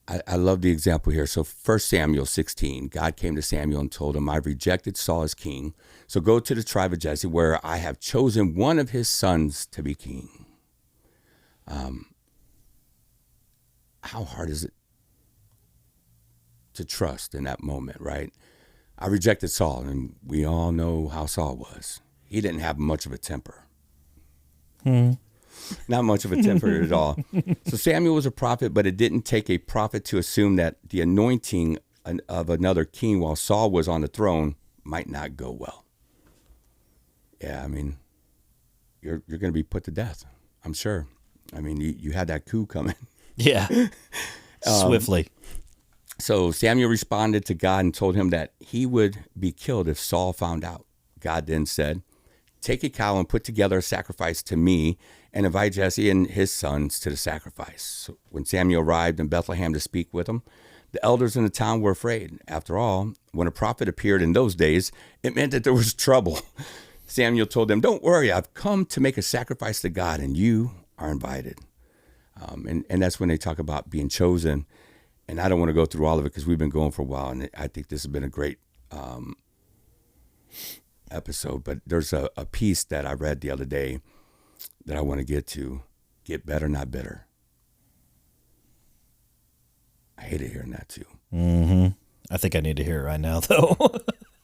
I love the example here. So 1 Samuel 16, God came to Samuel and told him, I've rejected Saul as king. So go to the tribe of Jesse where I have chosen one of his sons to be king. How hard is it to trust in that moment, right? I rejected Saul, and we all know how Saul was. He didn't have much of a temper. Not much of a temper at all. So Samuel was a prophet, but it didn't take a prophet to assume that the anointing of another king while Saul was on the throne might not go well. Yeah, I mean, you're going to be put to death, I'm sure. I mean, you had that coup coming. Yeah. Swiftly. So Samuel responded to God and told him that he would be killed if Saul found out. God then said, take a cow and put together a sacrifice to me and invite Jesse and his sons to the sacrifice. So when Samuel arrived in Bethlehem to speak with him, the elders in the town were afraid. After all, when a prophet appeared in those days, it meant that there was trouble. Samuel told them, don't worry, I've come to make a sacrifice to God, and you are invited. And that's when they talk about being chosen. And I don't want to go through all of it because we've been going for a while, and I think this has been a great episode. But there's a piece that I read the other day that I want to get to. Get better, not bitter. I hated hearing that too. Mm-hmm. I think I need to hear it right now, though.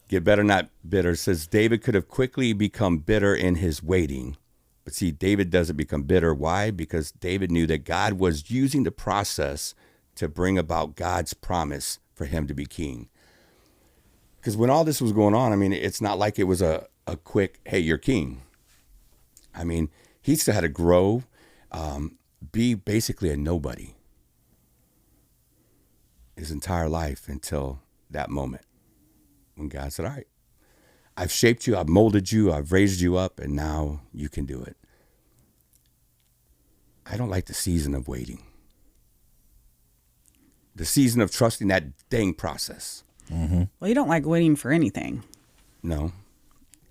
Get better, not bitter. It says David could have quickly become bitter in his waiting. But see, David doesn't become bitter. Why? Because David knew that God was using the process to bring about God's promise for him to be king. Because when all this was going on, I mean, it's not like it was a quick, hey, you're king. I mean, he still had to grow, be basically a nobody his entire life until that moment when God said, all right, I've shaped you, I've molded you, I've raised you up, and now you can do it. I don't like the season of waiting. The season of trusting that dang process. Mm-hmm. Well, you don't like waiting for anything. No.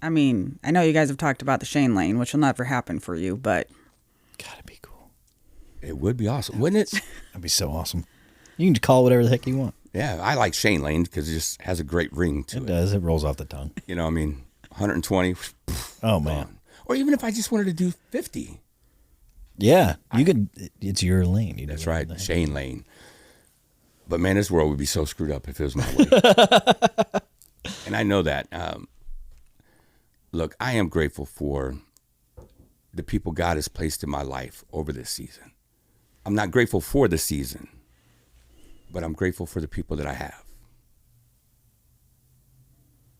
I mean, I know you guys have talked about the Shane Lane, which will never happen for you, but Gotta be cool. It would be awesome, wouldn't it? That'd be so awesome. You can call it whatever the heck you want. Yeah, I like Shane Lane because it just has a great ring to it. It does. It rolls off the tongue. You know, I mean, 120. Oh, man. Gone. Or even if I just wanted to do 50. Yeah. You could. It's your lane. You do That's whatever right, the heck. Shane Lane. But man, this world would be so screwed up if it was my way. And I know that. Look, I am grateful for the people God has placed in my life over this season. I'm not grateful for the season, but I'm grateful for the people that I have.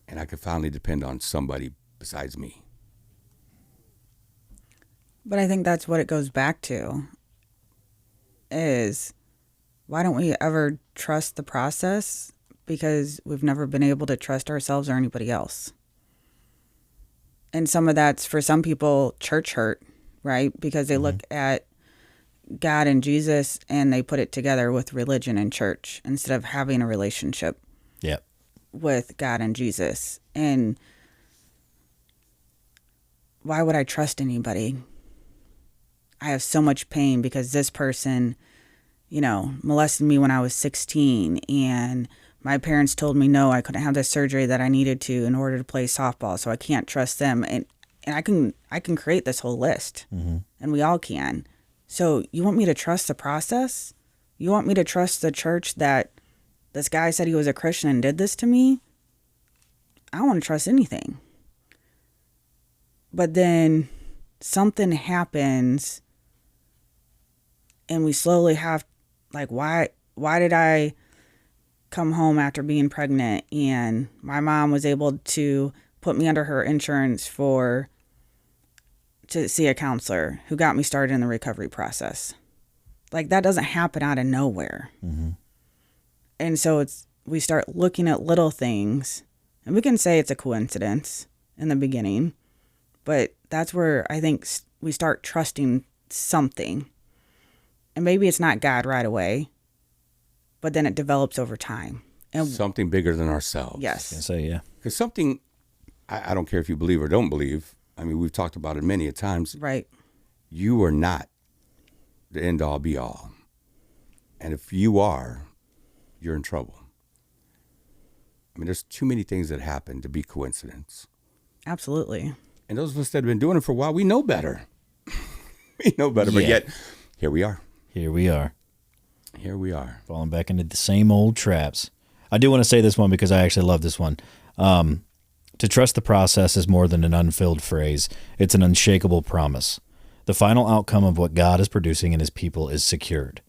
And I can finally depend on somebody besides me. But I think that's what it goes back to is why don't we ever trust the process? Because we've never been able to trust ourselves or anybody else. And some of that's for some people church hurt, right? Because they look at God and Jesus and they put it together with religion and church instead of having a relationship Yep. with God and Jesus. And why would I trust anybody? I have so much pain because this person, you know, molested me when I was 16 and my parents told me no, I couldn't have the surgery that I needed to in order to play softball, so I can't trust them. And I can create this whole list, and we all can. So you want me to trust the process? You want me to trust the church that this guy said he was a Christian and did this to me? I don't want to trust anything. But then something happens and we slowly have, like, why did I come home after being pregnant and my mom was able to put me under her insurance to see a counselor who got me started in the recovery process? Like, that doesn't happen out of nowhere. Mm-hmm. And so we start looking at little things, and we can say it's a coincidence in the beginning, but that's where I think we start trusting something. And maybe it's not God right away, but then it develops over time. And Something bigger than ourselves. yes. I was gonna say, yeah. Because something, I don't care if you believe or don't believe. I mean, we've talked about it many a times. Right. You are not the end all be all. And if you are, you're in trouble. I mean, there's too many things that happen to be coincidence. Absolutely. And those of us that have been doing it for a while, we know better. We know better, but Yeah. yet, here we are. Here we are. Here we are. Falling back into the same old traps. I do want to say this one because I actually love this one. To trust the process is more than an unfilled phrase. It's an unshakable promise. The final outcome of what God is producing in his people is secured.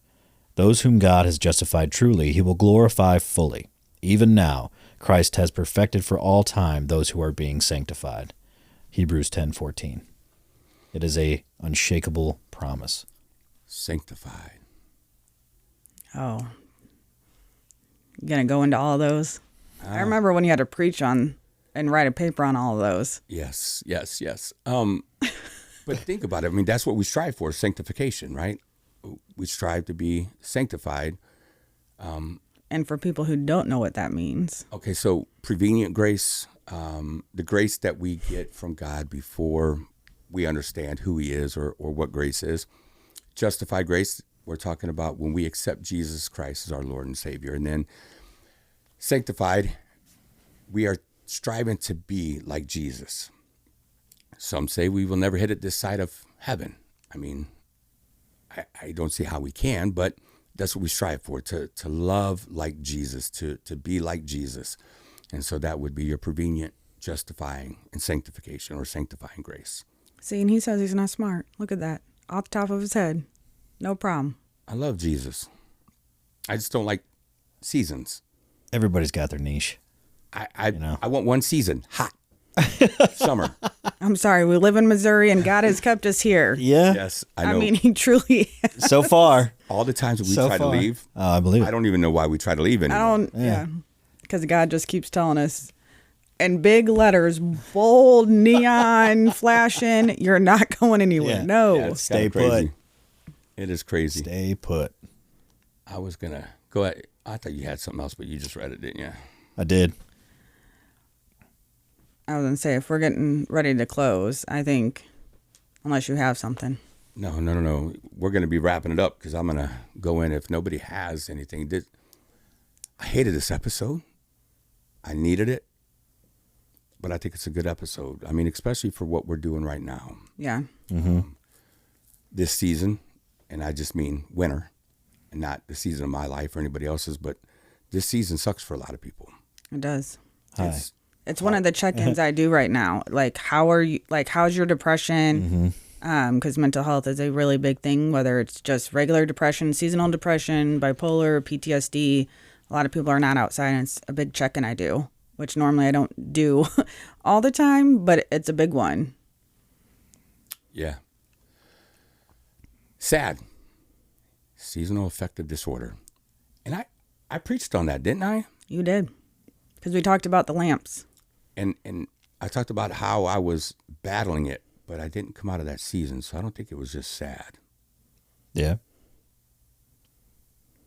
Those whom God has justified truly, he will glorify fully. Even now, Christ has perfected for all time those who are being sanctified. Hebrews 10:14. It is a unshakable promise. Sanctified. Oh. You gonna go into all of those? I remember when you had to preach on and write a paper on all of those. Yes. But think about it. I mean, that's what we strive for, sanctification, right? We strive to be sanctified. And for people who don't know what that means. Okay, so prevenient grace, the grace that we get from God before we understand who he is or what grace is. Justified grace, we're talking about when we accept Jesus Christ as our Lord and Savior. And then sanctified, we are striving to be like Jesus. Some say we will never hit it this side of heaven. I mean, I don't see how we can, but that's what we strive for, to love like Jesus, to be like Jesus. And so that would be your prevenient, justifying, and sanctification or sanctifying grace. See, and he says he's not smart. Look at that. Off the top of his head. No problem. I love Jesus. I just don't like seasons. Everybody's got their niche. I want one season, hot, summer. I'm sorry, we live in Missouri and God has kept us here. Yeah. Yes, I know. I mean, he truly. So far. All the times that we So try to far. leave, I believe I it. don't even know why we try to leave anymore. Yeah. Because God just keeps telling us in big letters, bold, neon, flashing, you're not going anywhere. Yeah. No. Yeah, it's Stay kinda crazy. put. It is crazy. Stay put. I was going to go ahead. I thought you had something else, but you just read it, didn't you? I did. I was going to say, if we're getting ready to close, I think, unless you have something. No. We're going to be wrapping it up because I'm going to go in. If nobody has anything, I hated this episode. I needed it. But I think it's a good episode. I mean, especially for what we're doing right now. Yeah. This season, and I just mean winter, and not the season of my life or anybody else's, but this season sucks for a lot of people. It does. Hi. It's one of the check-ins I do right now. Like, how are you? Like, how's your depression? Because mental health is a really big thing. Whether it's just regular depression, seasonal depression, bipolar, PTSD. A lot of people are not outside, and it's a big check-in I do, which normally I don't do all the time, but it's a big one. Yeah. Sad. Seasonal affective disorder. And I preached on that, didn't I? You did, because we talked about the lamps. And I talked about how I was battling it, but I didn't come out of that season, so I don't think it was just sad. Yeah.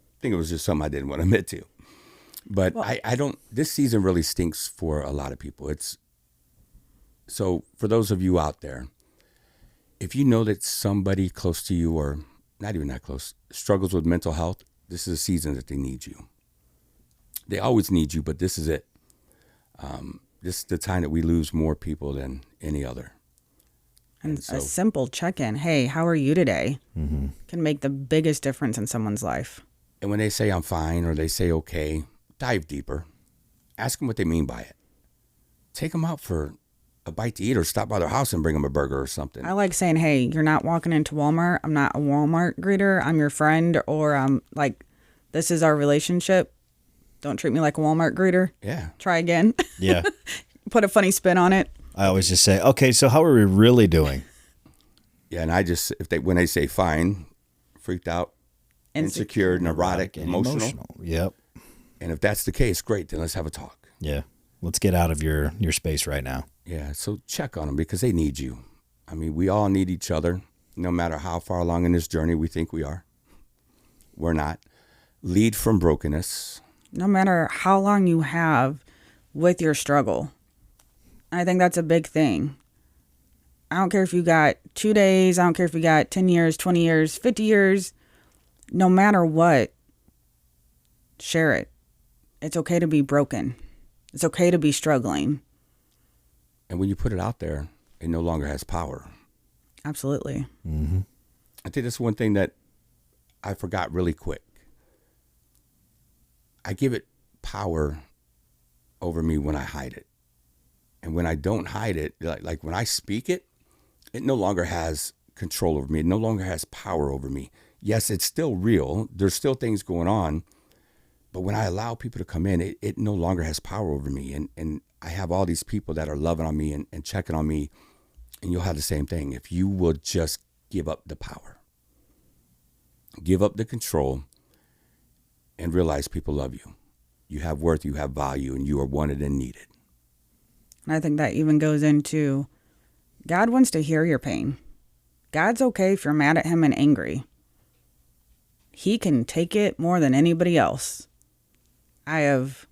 I think it was just something I didn't want to admit to. But Well- I don't, this season really stinks for a lot of people. So for those of you out there, if you know that somebody close to you, or not even that close, struggles with mental health, this is a season that they need you. They always need you, but this is it. This is the time that we lose more people than any other. And so- a simple check-in, hey, how are you today, can make the biggest difference in someone's life. And when they say I'm fine or they say okay, dive deeper. Ask them what they mean by it. Take them out for a bite to eat, or stop by their house and bring them a burger or something. I like saying, hey, you're not walking into Walmart. I'm not a Walmart greeter. I'm your friend, or like, this is our relationship. Don't treat me like a Walmart greeter. Yeah. Try again. Yeah. Put a funny spin on it. I always just say, okay, so how are we really doing? Yeah, and I just, when they say fine, freaked out, insecure, neurotic, And emotional. Yep. And if that's the case, great, then let's have a talk. Yeah. Let's get out of your space right now. Yeah, so check on them because they need you. I mean, we all need each other, no matter how far along in this journey we think we are. We're not. Lead from brokenness. No matter how long you have with your struggle. I think that's a big thing. I don't care if you got 2 days. I don't care if you got 10 years, 20 years, 50 years. No matter what, share it. It's okay to be broken. It's okay to be struggling. And when you put it out there, it no longer has power. Absolutely. I think that's one thing that I forgot really quick. I give it power over me when I hide it. And when I don't hide it, like when I speak it, it no longer has control over me. It no longer has power over me. Yes, it's still real. There's still things going on. But when I allow people to come in, it no longer has power over me. And I have all these people that are loving on me and checking on me. And you'll have the same thing. If you will just give up the power, give up the control, and realize people love you. You have worth, you have value, and you are wanted and needed. And I think that even goes into God wants to hear your pain. God's okay if you're mad at him and angry. He can take it more than anybody else. I have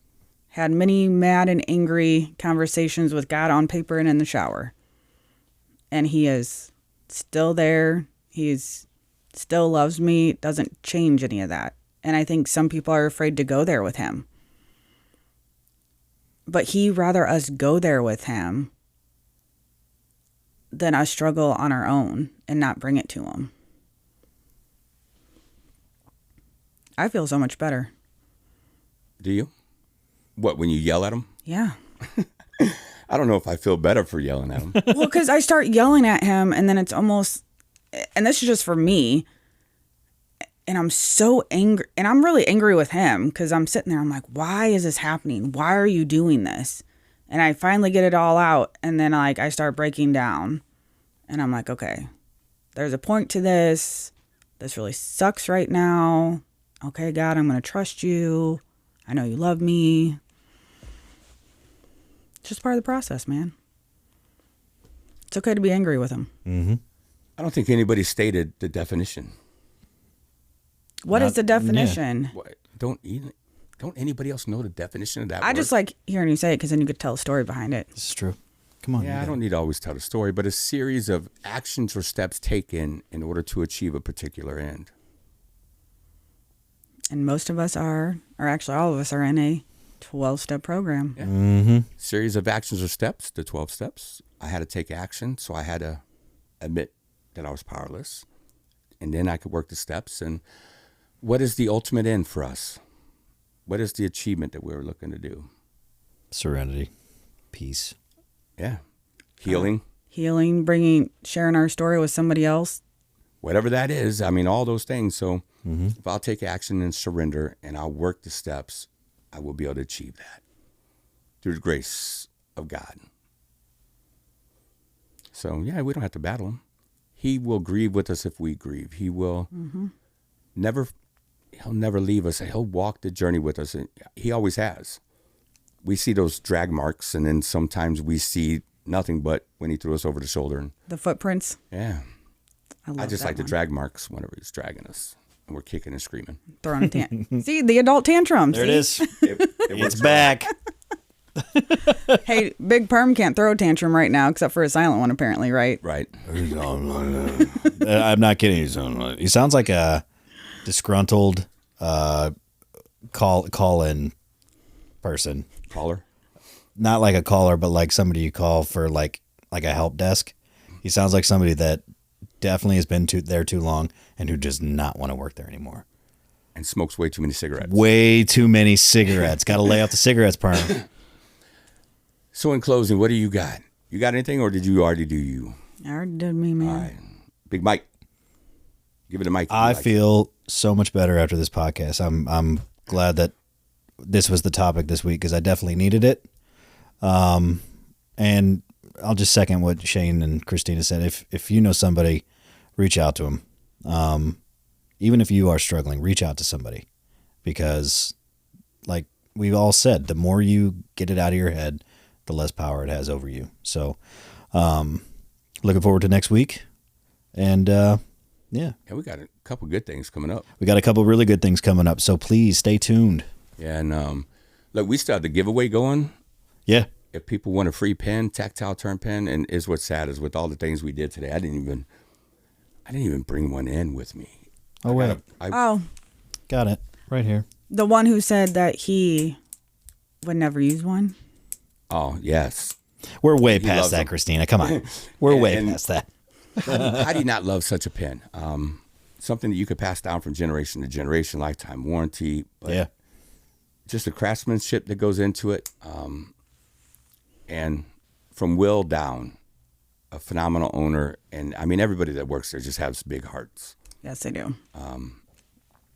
had many mad and angry conversations with God on paper and in the shower. And he is still there. He's still loves me. Doesn't change any of that. And I think some people are afraid to go there with him. But he'd rather us go there with him than us struggle on our own and not bring it to him. I feel so much better. Do you? What, when you yell at them? Yeah. I don't know if I feel better for yelling at them. Well, because I start yelling at him and then it's almost, and this is just for me, And I'm so angry. And I'm really angry with him because I'm sitting there. I'm like, why is this happening? Why are you doing this? And I finally get it all out. And then like I start breaking down. And I'm like, okay, there's a point to this. This really sucks right now. Okay, God, I'm going to trust you. I know you love me. It's just part of the process, man. It's okay to be angry with him. Mm-hmm. I don't think anybody stated the definition. What is the definition? What, don't anybody else know the definition of that I word? just like hearing you say it because then you could tell a story behind it. This is true. Come on. Yeah, I don't need to always tell the story, but a series of actions or steps taken in order to achieve a particular end. And most of us are, or actually all of us are in a 12-step program. Yeah. Mm-hmm. Series of actions or steps, the 12 steps. I had to take action, so I had to admit that I was powerless. And then I could work the steps. And what is the ultimate end for us? What is the achievement that we're looking to do? Serenity, peace. Yeah. Healing. Healing, sharing our story with somebody else. Whatever that is, I mean, all those things. So if I'll take action and surrender and I'll work the steps, I will be able to achieve that through the grace of God. So, yeah, we don't have to battle him. He will grieve with us if we grieve. He will he'll never leave us. He'll walk the journey with us. And he always has. We see those drag marks, and then sometimes we see nothing but when he threw us over the shoulder. And, The footprints. yeah. I I just that like the one. drag marks whenever he's dragging us and we're kicking and screaming. Throwing a See, the adult tantrum. There see? it is. It It's works back. Hey, Big Perm can't throw a tantrum right now except for a silent one, apparently, right? right. I'm not kidding. He sounds like a disgruntled call-in person. Caller. Not like a caller, but like somebody you call for like a help desk. He sounds like somebody that definitely has been there too long and who does not want to work there anymore. And smokes way too many cigarettes. Way too many cigarettes. Got to lay off the cigarettes, Perm. So in closing, what do you got? You got anything, or did you already do you? I already did me, man. All right. Big Mike. Give it a mic. if you I like. feel so much better after this podcast. I'm glad that this was the topic this week because I definitely needed it. And I'll just second what Shane and Kristina said. If you know somebody, reach out to them. Even if you are struggling, reach out to somebody because, like we've all said, the more you get it out of your head, the less power it has over you. So, looking forward to next week, and yeah. Yeah, we got a couple good things coming up. We got a couple really good things coming up, so please stay tuned. Yeah, and look, we still have the giveaway going. Yeah. If people want a free pen, tactile turn pen, and is what's sad is with all the things we did today, I didn't even bring one in with me. Oh, wait. Got it. Right here. The one who said that he would never use one. Oh, yes. We're way He past loves that, them. Christina. Come on. We're way And- past that. How do you not love such a pen? Something that you could pass down from generation to generation, lifetime warranty. But Yeah. just the craftsmanship that goes into it. And from Will down, a phenomenal owner. And I mean, everybody that works there just has big hearts. Yes, I do.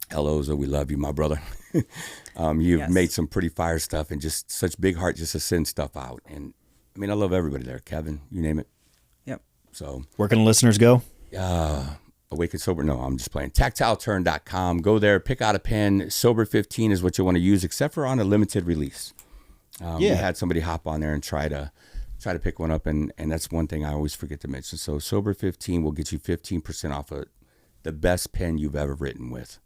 Eloza, we love you, my brother. You've Yes. made some pretty fire stuff and just such big heart just to send stuff out. And I mean, I love everybody there. Kevin, you name it. Yep. So, Where can the listeners go? Awake and Sober. No, I'm just playing. TactileTurn.com. Go there, pick out a pen. Sober 15 is what you want to use, except for on a limited release. We had somebody hop on there and try to pick one up, and that's one thing I always forget to mention. So Sober 15 will get you 15% off of the best pen you've ever written with.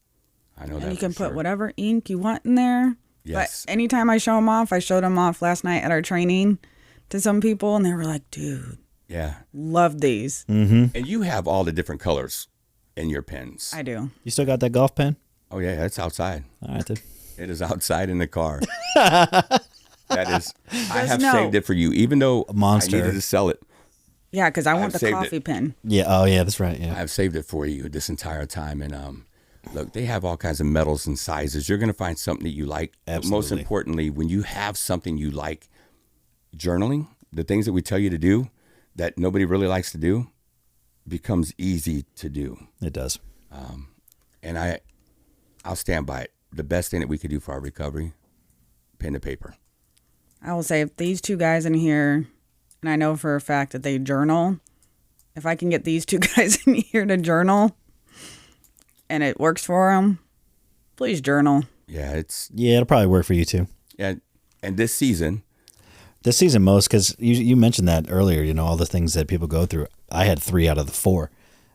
I know that. And you can for put sure. whatever ink you want in there. Yes. But anytime I show them off, I showed them off last night at our training to some people, and they were like, dude, Yeah. love these. And you have all the different colors in your pens. I do. You still got that golf pen? Oh, yeah, it's outside. All right, then. It is outside in the car. That is, I have no. saved it for you, even though monster. I needed to sell it. Yeah, because I want the saved coffee it. pen. Yeah. Oh, yeah. That's right. Yeah. I've saved it for you this entire time. And look, they have all kinds of metals and sizes. You're going to find something that you like. But most Absolutely. importantly, when you have something you like, journaling, the things that we tell you to do that nobody really likes to do, becomes easy to do. It does. And I'll stand by it. The best thing that we could do for our recovery, pen to paper. I will say if these two guys in here, and I know for a fact that they journal, if I can get these two guys in here to journal and it works for them, please journal. Yeah, it'll probably work for you too. Yeah, and this season most, because you mentioned that earlier, you know, all the things that people go through. I had 3 out of the 4.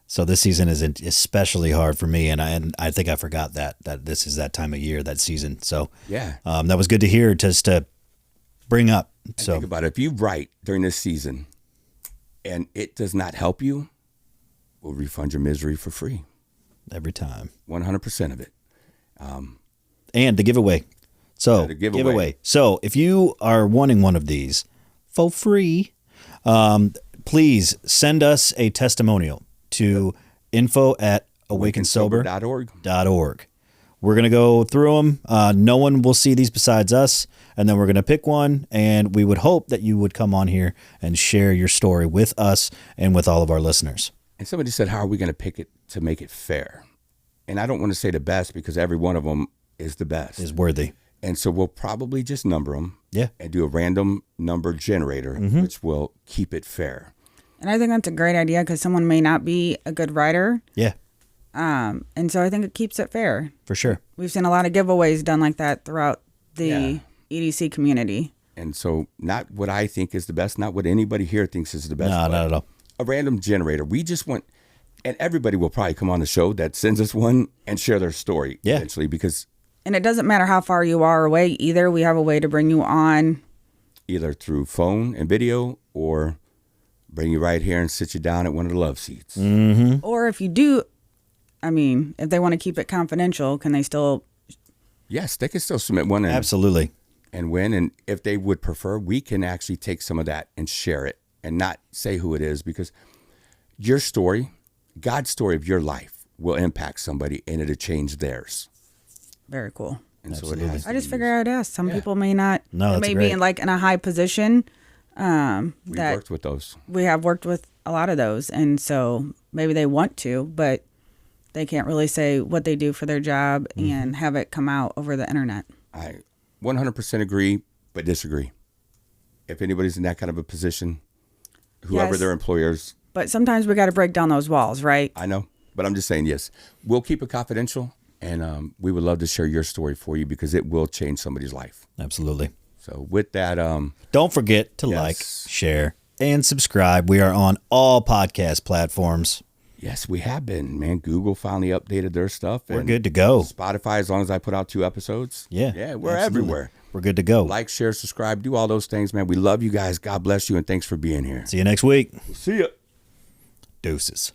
So this season is especially hard for me, and I think I forgot that this is that time of year, that season. So yeah, that was good to hear, just to bring up. So think about it. If you write during this season and it does not help you, we'll refund your misery for free. Every time. 100% of it. And the giveaway. So the giveaway. So if you are wanting one of these for free, please send us a testimonial to info@awakensober.org. We're going to go through them. No one will see these besides us, and then we're going to pick one, and we would hope that you would come on here and share your story with us and with all of our listeners. And somebody said, how are we going to pick it to make it fair? And I don't want to say the best, because every one of them is the best. Is worthy. And so we'll probably just number them. Yeah. And do a random number generator, which will keep it fair. And I think that's a great idea because someone may not be a good writer. Yeah. And so I think it keeps it fair. For sure. We've seen a lot of giveaways done like that throughout the EDC community. And so not what I think is the best, not what anybody here thinks is the best. No, not at all. A random generator. We just want, and everybody will probably come on the show that sends us one and share their story eventually, because. And it doesn't matter how far you are away either. We have a way to bring you on. Either through phone and video, or bring you right here and sit you down at one of the love seats. Mm-hmm. Or if you do, I mean, if they want to keep it confidential, can they still? Yes, they can still submit one. Absolutely. And win. And if they would prefer, we can actually take some of that and share it and not say who it is, because your story, God's story of your life, will impact somebody and it'll change theirs. Very cool. And so it has. I just figured I'd ask. Some people may not. No, that's may great. be in a high position. We've worked with those. We have worked with a lot of those, and so maybe they want to, but they can't really say what they do for their job and have it come out over the internet. I 100% agree, but disagree. If anybody's in that kind of a position, whoever Yes. their employers. But sometimes we got to break down those walls, right? I know, but I'm just saying, yes, we'll keep it confidential, and we would love to share your story for you, because it will change somebody's life. Absolutely. So with that, don't forget to like, share, and subscribe. We are on all podcast platforms. yes, we have been, man. Google finally updated their stuff. We're and good to go. Spotify, as long as I put out 2 episodes. Yeah. Yeah, we're absolutely. everywhere. We're good to go. Like, share, subscribe, do all those things, man. We love you guys. God bless you, and thanks for being here. See you next week. See ya. Deuces.